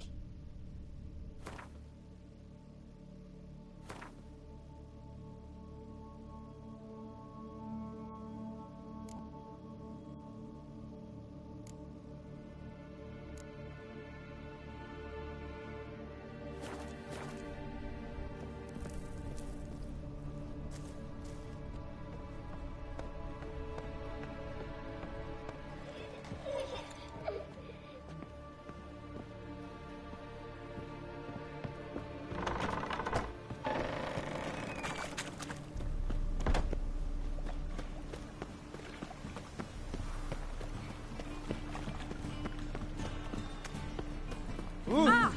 Ah!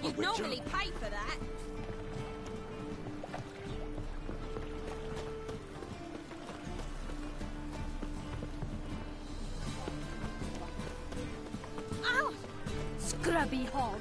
You'd normally pay for that. Ow! Scrubby hog.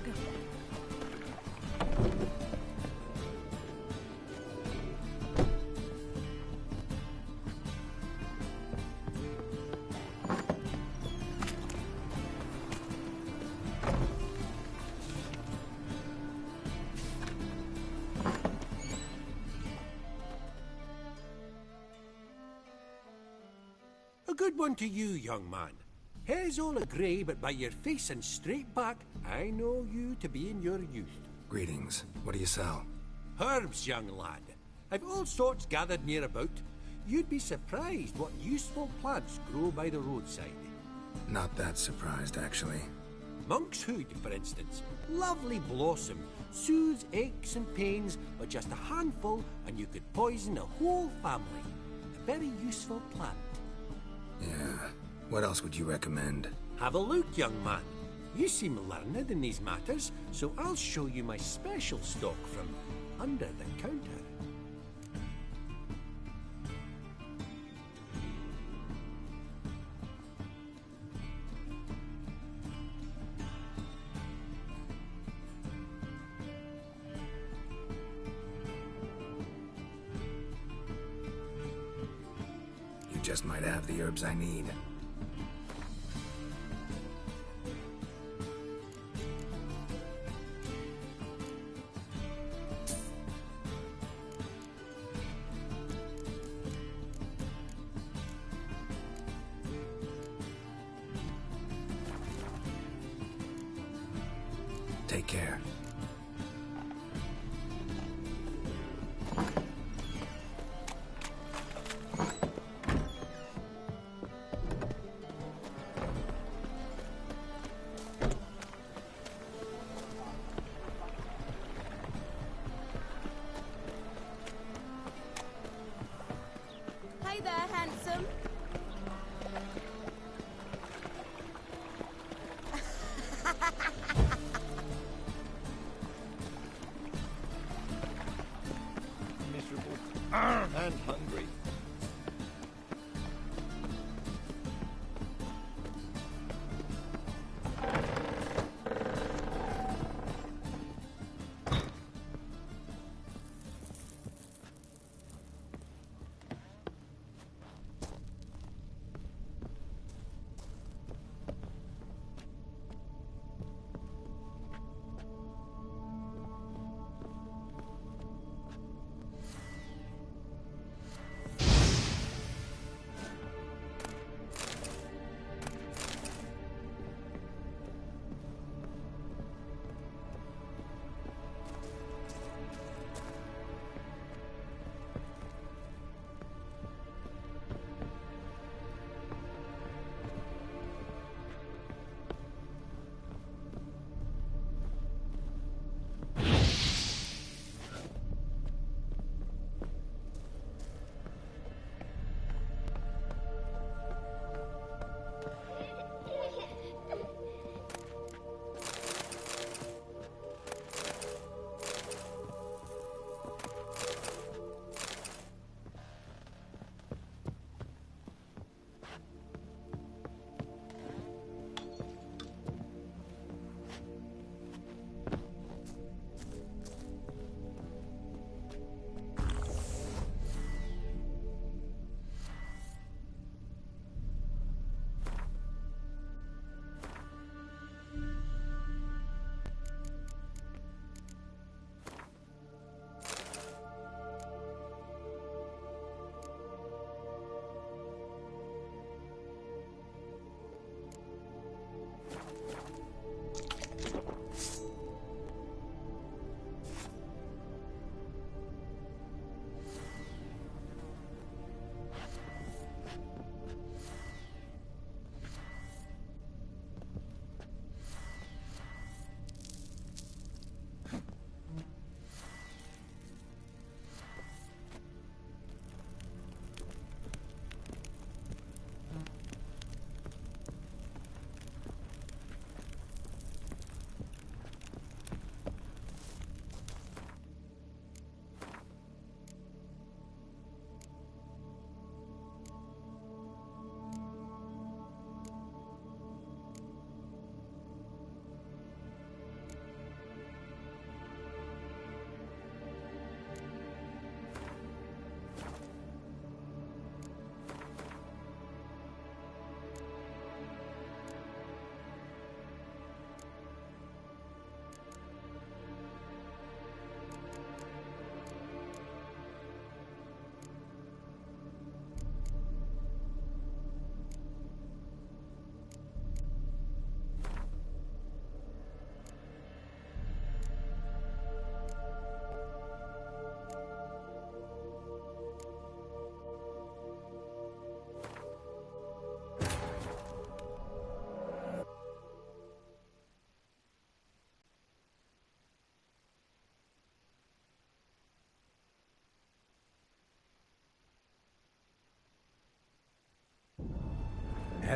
A good one to you, young man. Hair's all a-grey, but by your face and straight back, I know you to be in your youth. Greetings. What do you sell? Herbs, young lad. I've all sorts gathered near about. You'd be surprised what useful plants grow by the roadside. Not that surprised, actually. Monk's hood, for instance. Lovely blossom. Soothes aches and pains, but just a handful and you could poison a whole family. A very useful plant. Yeah. What else would you recommend? Have a look, young man. You seem learned in these matters, so I'll show you my special stock from under the counter. You just might have the herbs I need. Take care. Hey there, handsome. Miserable and hungry.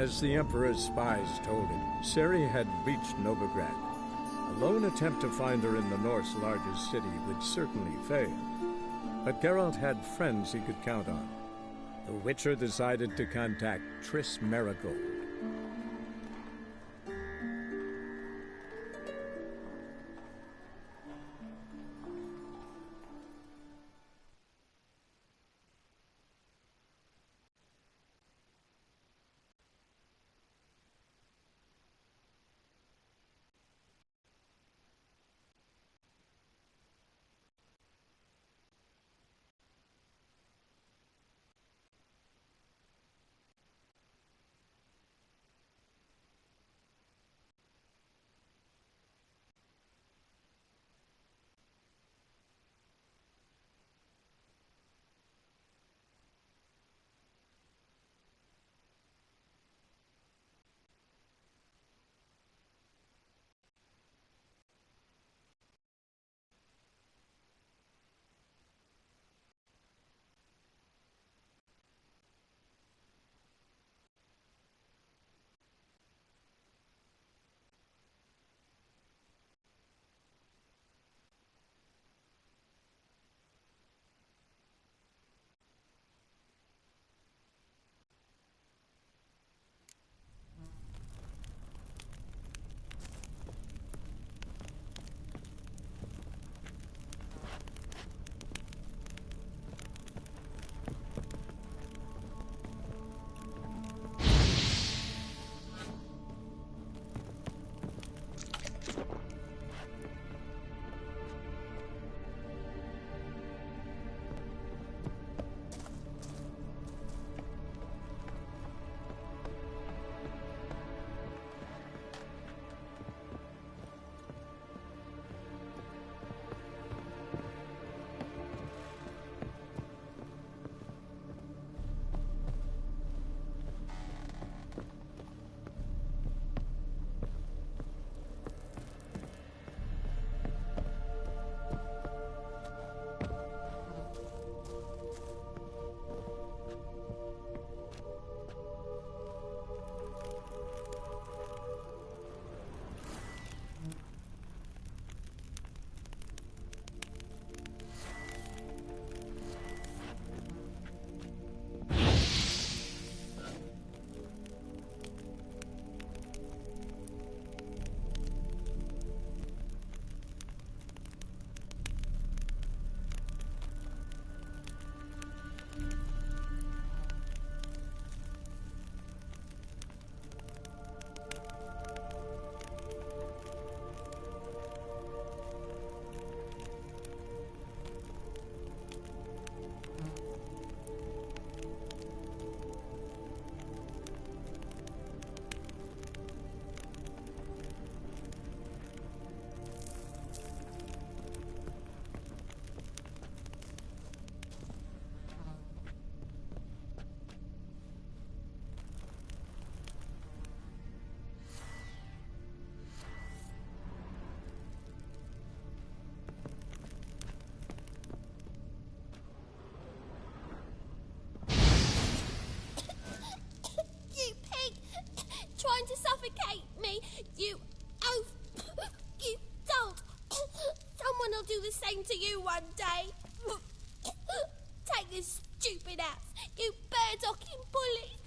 As the Emperor's spies told him, Ciri had reached Novigrad. A lone attempt to find her in the North's largest city would certainly fail. But Geralt had friends he could count on. The Witcher decided to contact Triss Merigold. Trying to suffocate me, you oaf! You don't! Someone will do the same to you one day! Take this stupid axe, you bird-docking bully!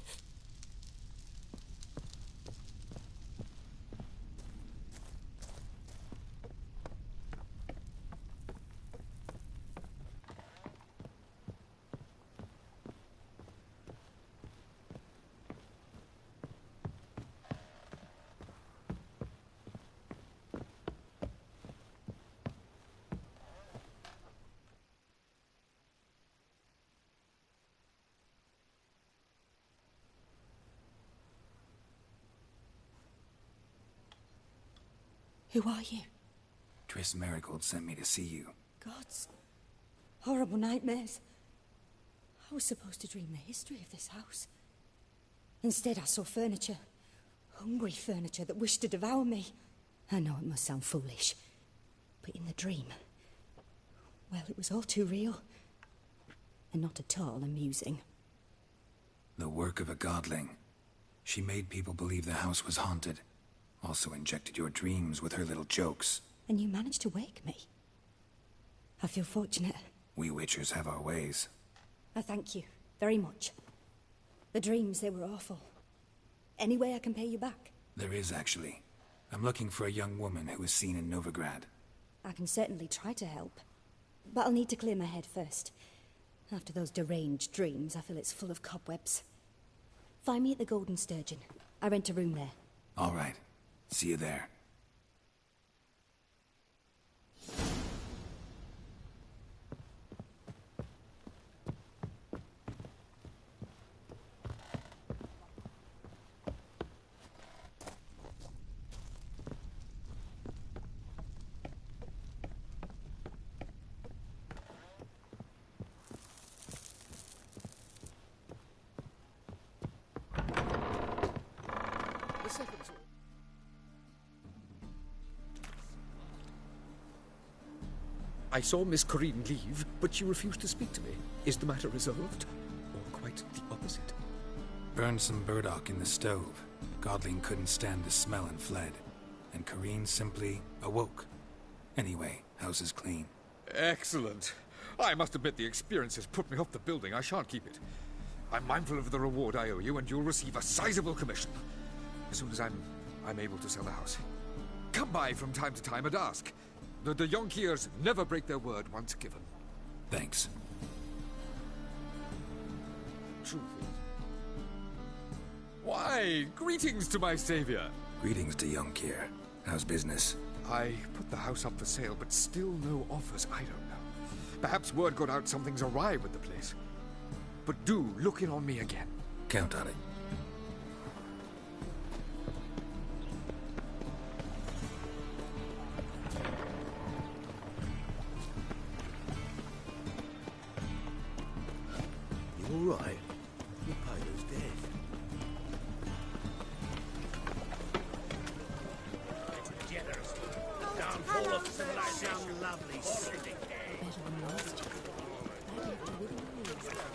Who are you? Triss Merigold sent me to see you. Gods. Horrible nightmares. I was supposed to dream the history of this house. Instead, I saw furniture. Hungry furniture that wished to devour me. I know it must sound foolish, but in the dream, well, it was all too real. And not at all amusing. The work of a godling. She made people believe the house was haunted. Also injected your dreams with her little jokes. And you managed to wake me. I feel fortunate. We Witchers have our ways. I thank you very much. The dreams, they were awful. Any way I can pay you back? There is, actually. I'm looking for a young woman who was seen in Novigrad. I can certainly try to help. But I'll need to clear my head first. After those deranged dreams, I feel it's full of cobwebs. Find me at the Golden Sturgeon. I rent a room there. All right. See you there. I saw Miss Corinne leave, but she refused to speak to me. Is the matter resolved? Or quite the opposite? Burned some burdock in the stove. Godling couldn't stand the smell and fled. And Corinne simply awoke. Anyway, house is clean. Excellent. I must admit the experience has put me off the building. I shan't keep it. I'm mindful of the reward I owe you, and you'll receive a sizable commission. As soon as I'm able to sell the house. Come by from time to time and ask. The de Jonkiers never break their word once given. Thanks. Truth is... Why, greetings to my savior. Greetings to Jonkier. How's business? I put the house up for sale, but still no offers. I don't know. Perhaps word got out something's awry with the place. But do look in on me again. Count on it. You all right? Your Pilo's dead. It's generous. The downfall of civilization. Lovely city. Better than last year. I'd have to live in the hills.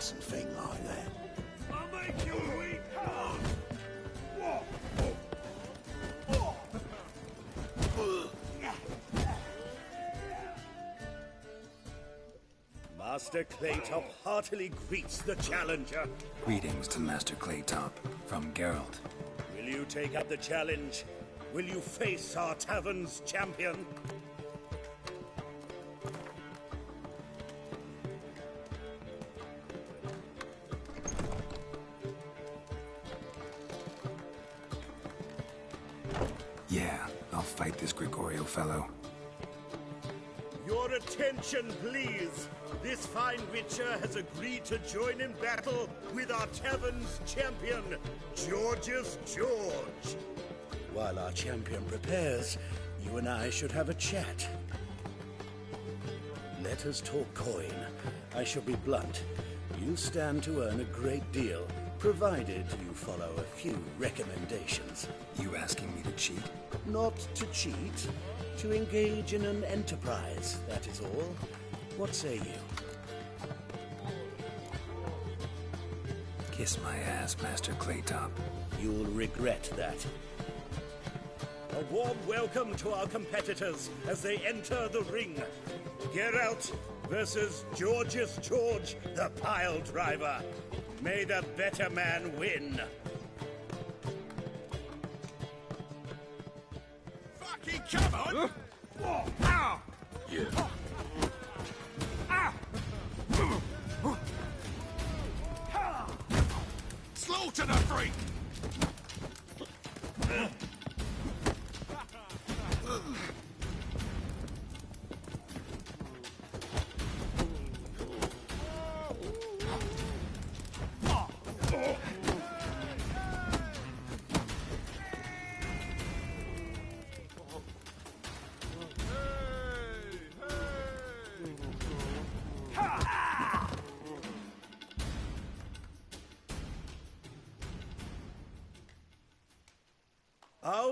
Mustn't think like that. I'll make you weep. Master Claytop heartily greets the challenger. Greetings to Master Claytop from Geralt. Will you take up the challenge? Will you face our tavern's champion? Yeah, I'll fight this Gregorio fellow. Your attention, please. This fine witcher has agreed to join in battle with our tavern's champion, Georgius George. While our champion prepares, you and I should have a chat. Let us talk coin. I shall be blunt. You stand to earn a great deal, provided you follow a few recommendations. You asking me to cheat? Not to cheat, to engage in an enterprise, that is all. What say you? Kiss my ass, Master Claytop. You'll regret that. A warm welcome to our competitors as they enter the ring. Geralt versus Georgius George, the pile driver. May the better man win. Fucking come on! Ow! Yeah. Slaughter the freak!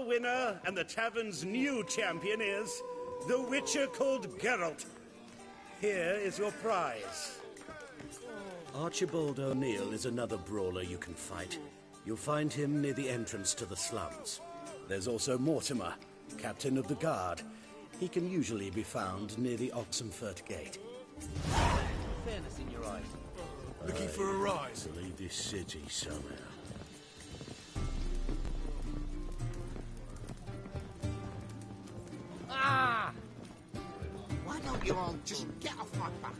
winner and the tavern's new champion is the Witcher called Geralt. Here is your prize. Archibald O'Neill is another brawler you can fight. You'll find him near the entrance to the slums. There's also Mortimer, captain of the guard. He can usually be found near the Oxenfurt Gate. Fairness in your eyes. Looking for a rise? To leave this city somehow. Ah! Why don't you all just get off my back?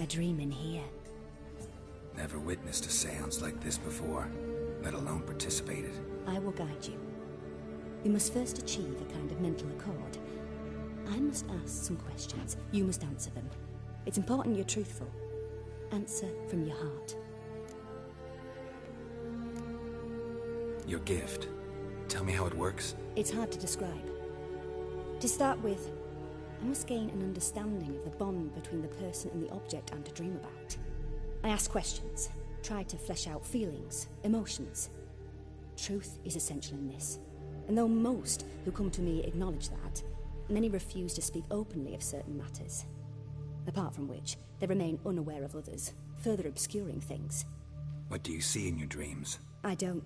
A dream in here. Never witnessed a seance like this before, let alone participated. I will guide you. We must first achieve a kind of mental accord. I must ask some questions. You must answer them. It's important you're truthful. Answer from your heart. Your gift. Tell me how it works. It's hard to describe. To start with, I must gain an understanding of the bond between the person and the object I'm to dream about. I ask questions, try to flesh out feelings, emotions. Truth is essential in this. And though most who come to me acknowledge that, many refuse to speak openly of certain matters. Apart from which, they remain unaware of others, further obscuring things. What do you see in your dreams? I don't.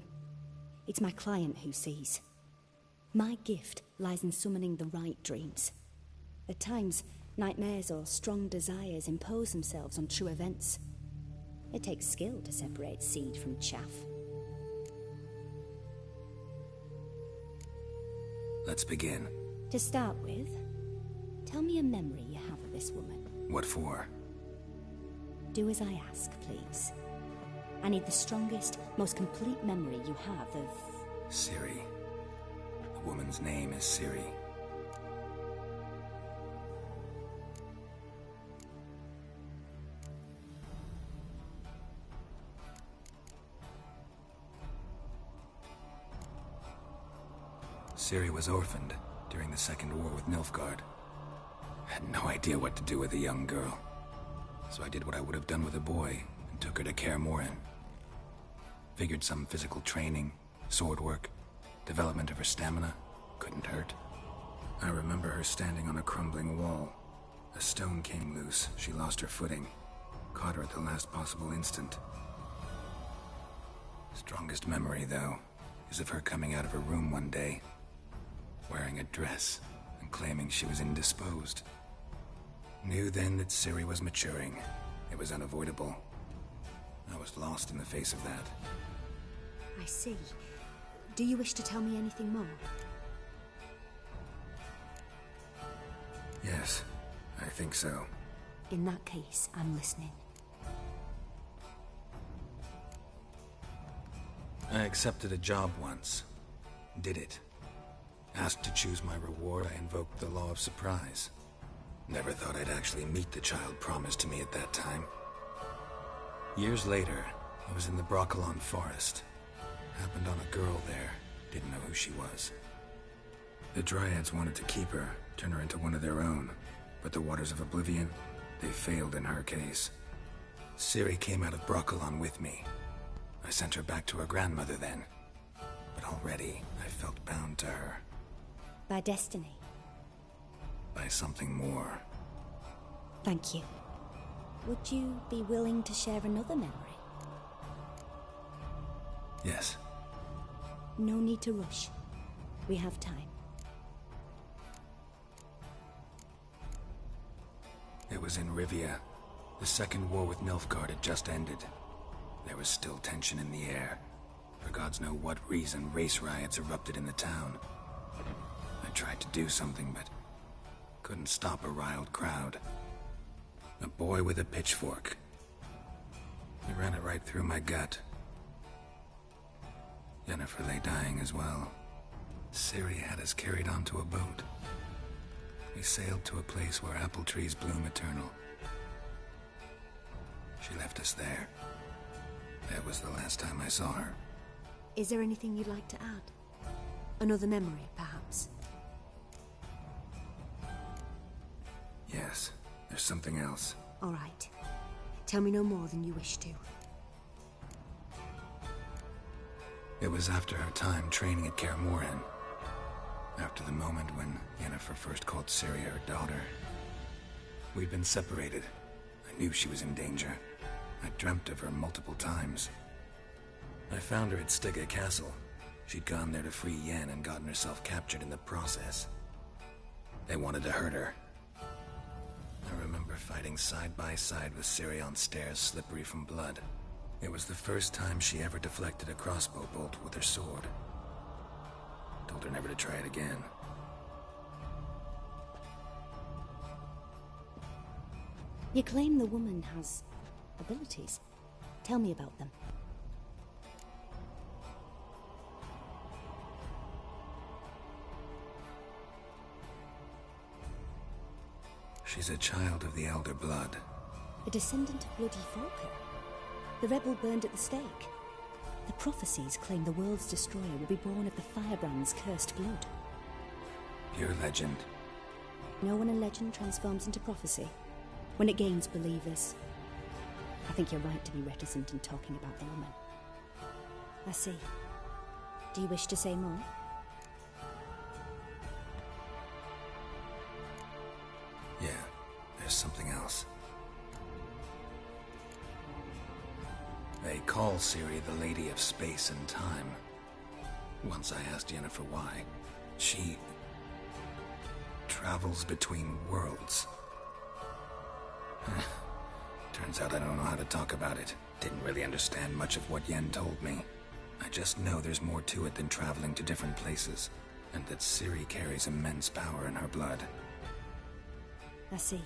It's my client who sees. My gift lies in summoning the right dreams. At times, nightmares or strong desires impose themselves on true events. It takes skill to separate seed from chaff. Let's begin. To start with, tell me a memory you have of this woman. What for? Do as I ask, please. I need the strongest, most complete memory you have of... Ciri. The woman's name is Ciri. Ciri was orphaned during the Second War with Nilfgaard. I had no idea what to do with a young girl. So I did what I would have done with a boy and took her to Kaer Morhen. Figured some physical training, sword work, development of her stamina couldn't hurt. I remember her standing on a crumbling wall. A stone came loose, she lost her footing. Caught her at the last possible instant. Strongest memory, though, is of her coming out of her room one day, wearing a dress and claiming she was indisposed. Knew then that Ciri was maturing. It was unavoidable. I was lost in the face of that. I see. Do you wish to tell me anything more? Yes, I think so. In that case, I'm listening. I accepted a job once. Did it. Asked to choose my reward, I invoked the law of surprise. Never thought I'd actually meet the child promised to me at that time. Years later, I was in the Brokilon Forest. Happened on a girl there. Didn't know who she was. The Dryads wanted to keep her, turn her into one of their own. But the Waters of Oblivion, they failed in her case. Ciri came out of Brokilon with me. I sent her back to her grandmother then. But already, I felt bound to her. By destiny. By something more. Thank you. Would you be willing to share another memory? Yes. No need to rush. We have time. It was in Rivia. The Second War with Nilfgaard had just ended. There was still tension in the air. For gods know what reason, race riots erupted in the town. I tried to do something, but couldn't stop a riled crowd. A boy with a pitchfork. He ran it right through my gut. Yennefer lay dying as well. Ciri had us carried onto a boat. We sailed to a place where apple trees bloom eternal. She left us there. That was the last time I saw her. Is there anything you'd like to add? Another memory, perhaps? Yes, there's something else. All right. Tell me no more than you wish to. It was after her time training at Kaer Morhen. After the moment when Yennefer first called Ciri her daughter. We'd been separated. I knew she was in danger. I dreamt of her multiple times. I found her at Stygga Castle. She'd gone there to free Yen and gotten herself captured in the process. They wanted to hurt her. I remember fighting side by side with Ciri on stairs slippery from blood. It was the first time she ever deflected a crossbow bolt with her sword. Told her never to try it again. You claim the woman has abilities. Tell me about them. She's a child of the Elder Blood. A descendant of Bloody Falcon. The rebel burned at the stake. The prophecies claim the world's destroyer will be born of the Firebrand's cursed blood. Pure legend. No one in legend transforms into prophecy. When it gains believers. I think you're right to be reticent in talking about the woman. I see. Do you wish to say more? Yeah, there's something else. They call Ciri the Lady of Space and Time. Once I asked Yennefer why. She travels between worlds. Turns out I don't know how to talk about it. Didn't really understand much of what Yen told me. I just know there's more to it than traveling to different places, and that Ciri carries immense power in her blood. I see.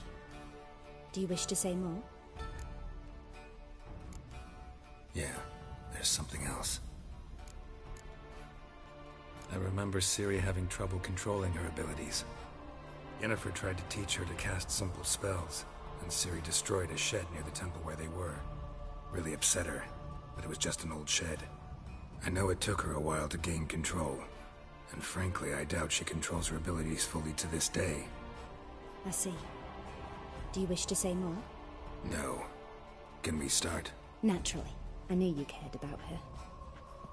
Do you wish to say more? Yeah, there's something else. I remember Ciri having trouble controlling her abilities. Yennefer tried to teach her to cast simple spells, and Ciri destroyed a shed near the temple where they were. Really upset her, but it was just an old shed. I know it took her a while to gain control, and frankly, I doubt she controls her abilities fully to this day. I see. Do you wish to say more? No. Can we start? Naturally. I knew you cared about her.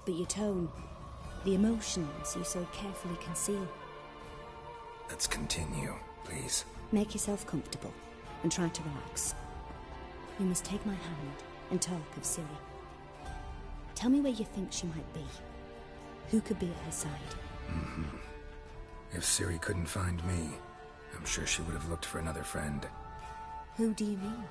But your tone, the emotions you so carefully conceal. Let's continue, please. Make yourself comfortable and try to relax. You must take my hand and talk of Ciri. Tell me where you think she might be. Who could be at her side? If Ciri couldn't find me, I'm sure she would have looked for another friend. Who do you mean?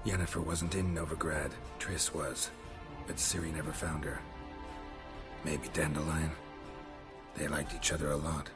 Yennefer wasn't in Novigrad. Triss was. But Ciri never found her. Maybe Dandelion. They liked each other a lot.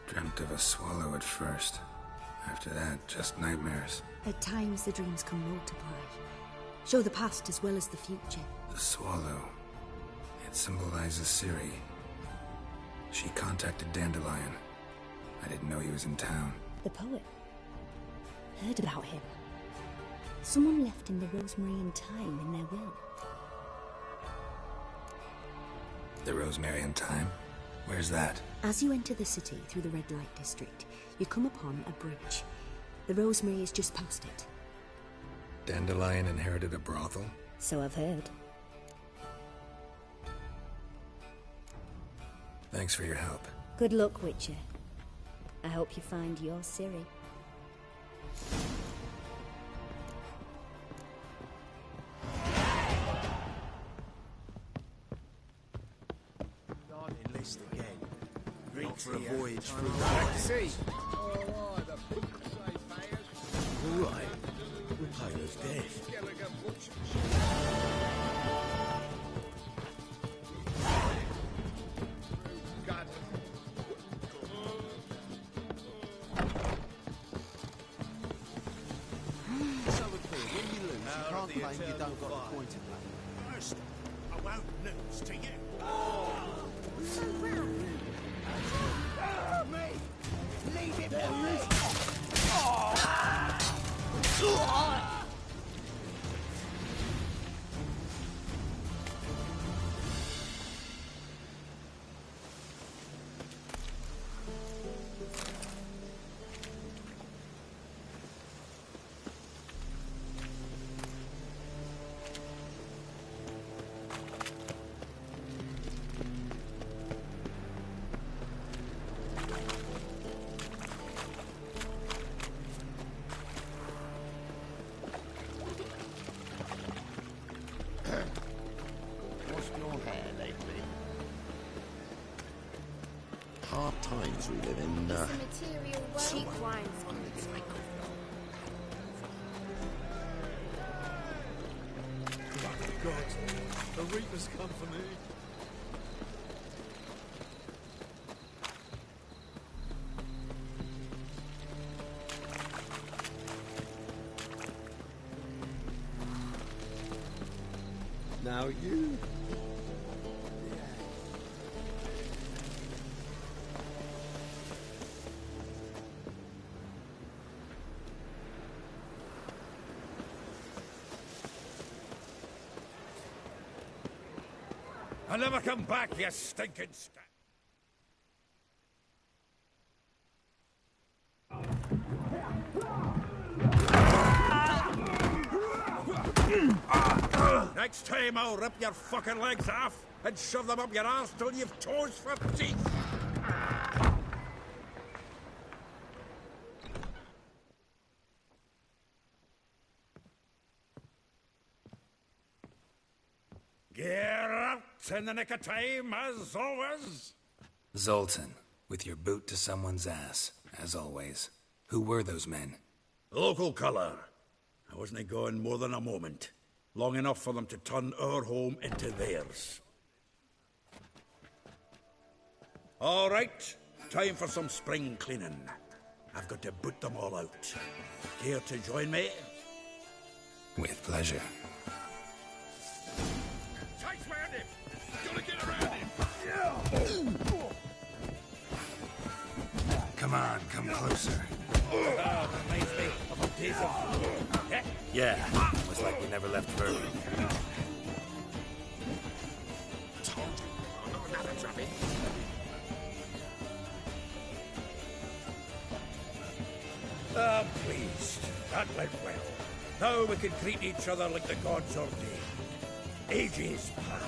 Dreamt of a swallow at first. After that, just nightmares. At times the dreams can multiply. Show the past as well as the future. The swallow. It symbolizes Ciri. She contacted Dandelion. I didn't know he was in town. The poet. Heard about him. Someone left him the rosemary and thyme in their will. The rosemary and thyme? Where's that? As you enter the city through the red light district, you come upon a bridge. The rosemary is just past it. Dandelion inherited a brothel? So I've heard. Thanks for your help. Good luck, Witcher. I hope you find your Ciri. Not enlist again. Greeks for a voyage through the Black Sea. All right. We'll pay us death. You don't got a point in that. First, I won't lose to you. Me! Leave it Hard times we live in. Cheap wines. God, the Reapers come for me. Now you. I'll never come back, you stinking scat. Next time I'll rip your fucking legs off and shove them up your arse till you've toes for teeth. Get out in the nick of time, as always. Zoltan, with your boot to someone's ass, as always. Who were those men? Local colour. I wasn't going more than a moment. Long enough for them to turn our home into theirs. All right, time for some spring cleaning. I've got to boot them all out. Care to join me? With pleasure. Chase around him! Gotta get around him! Come on, come closer. That reminds me of a days of... Yeah, almost like we never left Vermin. Another traffic. Ah, pleased. That went well. Now we can greet each other like the gods ordained. Ages, pal.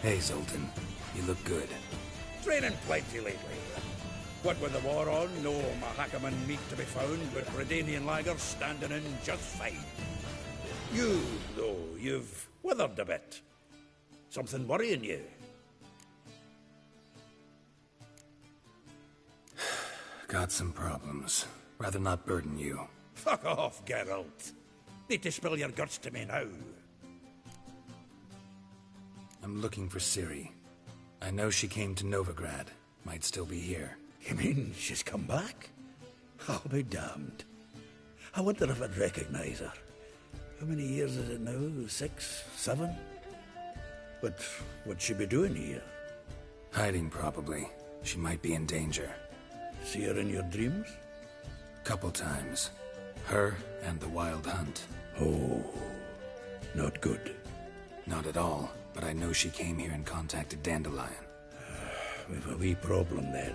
Hey, Zoltan. You look good. Training plenty lately. What with the war on, no Mahakaman meat to be found, but Redanian lagers standing in just fine. You, though, you've withered a bit. Something worrying you? Got some problems. Rather not burden you. Fuck off, Geralt. Need to spill your guts to me now. I'm looking for Ciri. I know she came to Novigrad. Might still be here. You mean she's come back? I'll be damned. I wonder if I'd recognize her. How many years is it now? 6, 7? But what'd she be doing here? Hiding, probably. She might be in danger. See her in your dreams? Couple times. Her and the Wild Hunt. Oh, not good. Not at all, but I know she came here and contacted Dandelion. We've a wee problem then.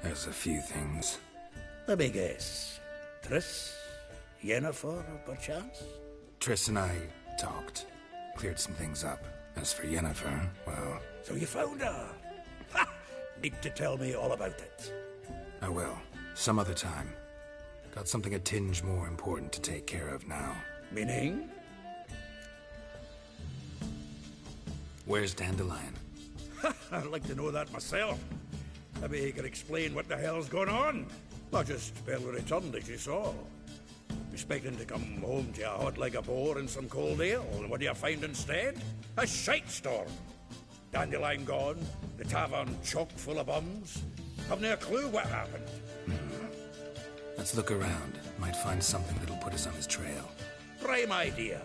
There's a few things. Let me guess. Triss? Yennefer, perchance? Triss and I talked. Cleared some things up. As for Yennefer, well... So you found her? Ha! Need to tell me all about it. I will. Some other time. Got something a tinge more important to take care of now. Meaning? Where's Dandelion? I'd like to know that myself. Maybe he could explain what the hell's going on. I just barely returned, as you saw. Expecting to come home to a hot like a boar and some cold ale, and what do you find instead? A shite storm. Dandelion gone, the tavern chock full of bums. Haven't a clue what happened. Let's look around. Might find something that'll put us on his trail. Prime idea.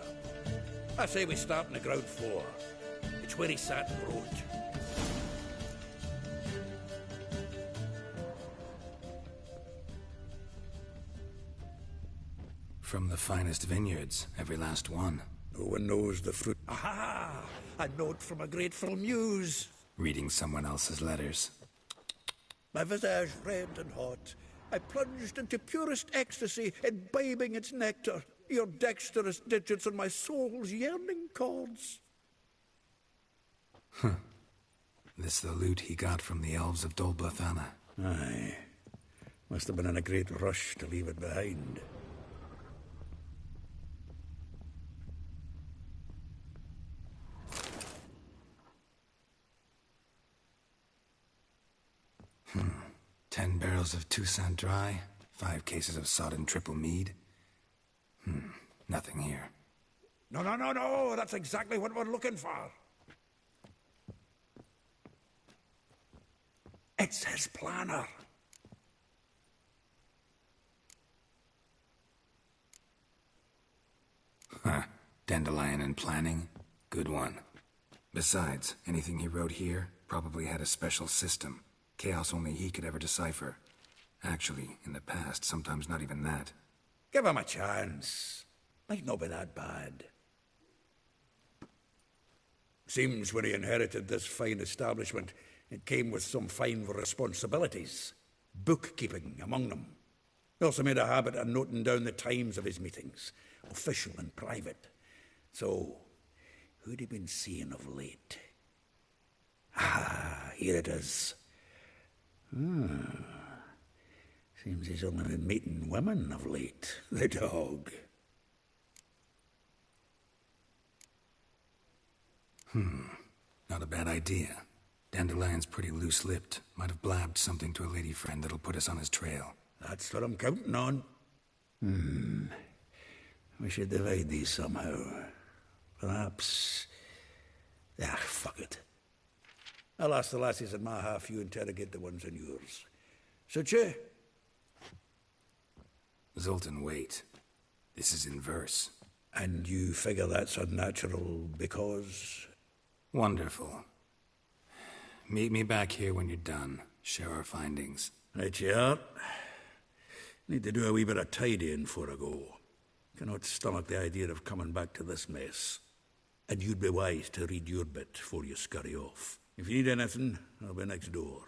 I say we start on the ground floor. It's where he sat and wrote. From the finest vineyards, every last one. No one knows the fruit. Aha! A note from a grateful muse. Reading someone else's letters. My visage red and hot, I plunged into purest ecstasy, imbibing its nectar, your dexterous digits on my soul's yearning chords. Huh. This the loot he got from the elves of Dol Blathanna. Aye. Must have been in a great rush to leave it behind. Hmm. 10 barrels of Toussaint Dry, 5 cases of sodden triple mead. Nothing here. No, that's exactly what we're looking for. It's his planner. Huh. Dandelion and planning? Good one. Besides, anything he wrote here probably had a special system. Chaos only he could ever decipher. Actually, in the past, sometimes not even that. Give him a chance. Might not be that bad. Seems when he inherited this fine establishment, it came with some fine responsibilities. Bookkeeping among them. He also made a habit of noting down the times of his meetings, official and private. So, who'd he been seeing of late? Ah, here it is. Seems he's only been meeting women of late, the dog. Not a bad idea. Dandelion's pretty loose-lipped. Might have blabbed something to a lady friend that'll put us on his trail. That's what I'm counting on. We should divide these somehow. Perhaps... fuck it. I'll ask the lassies in my half, you interrogate the ones in yours. Suit you? Zoltan, wait. This is in verse. And you figure that's unnatural because... Wonderful. Meet me back here when you're done. Share our findings. Right you are. Need to do a wee bit of tidying before I go. Cannot stomach the idea of coming back to this mess. And you'd be wise to read your bit before you scurry off. If you need anything, I'll be next door.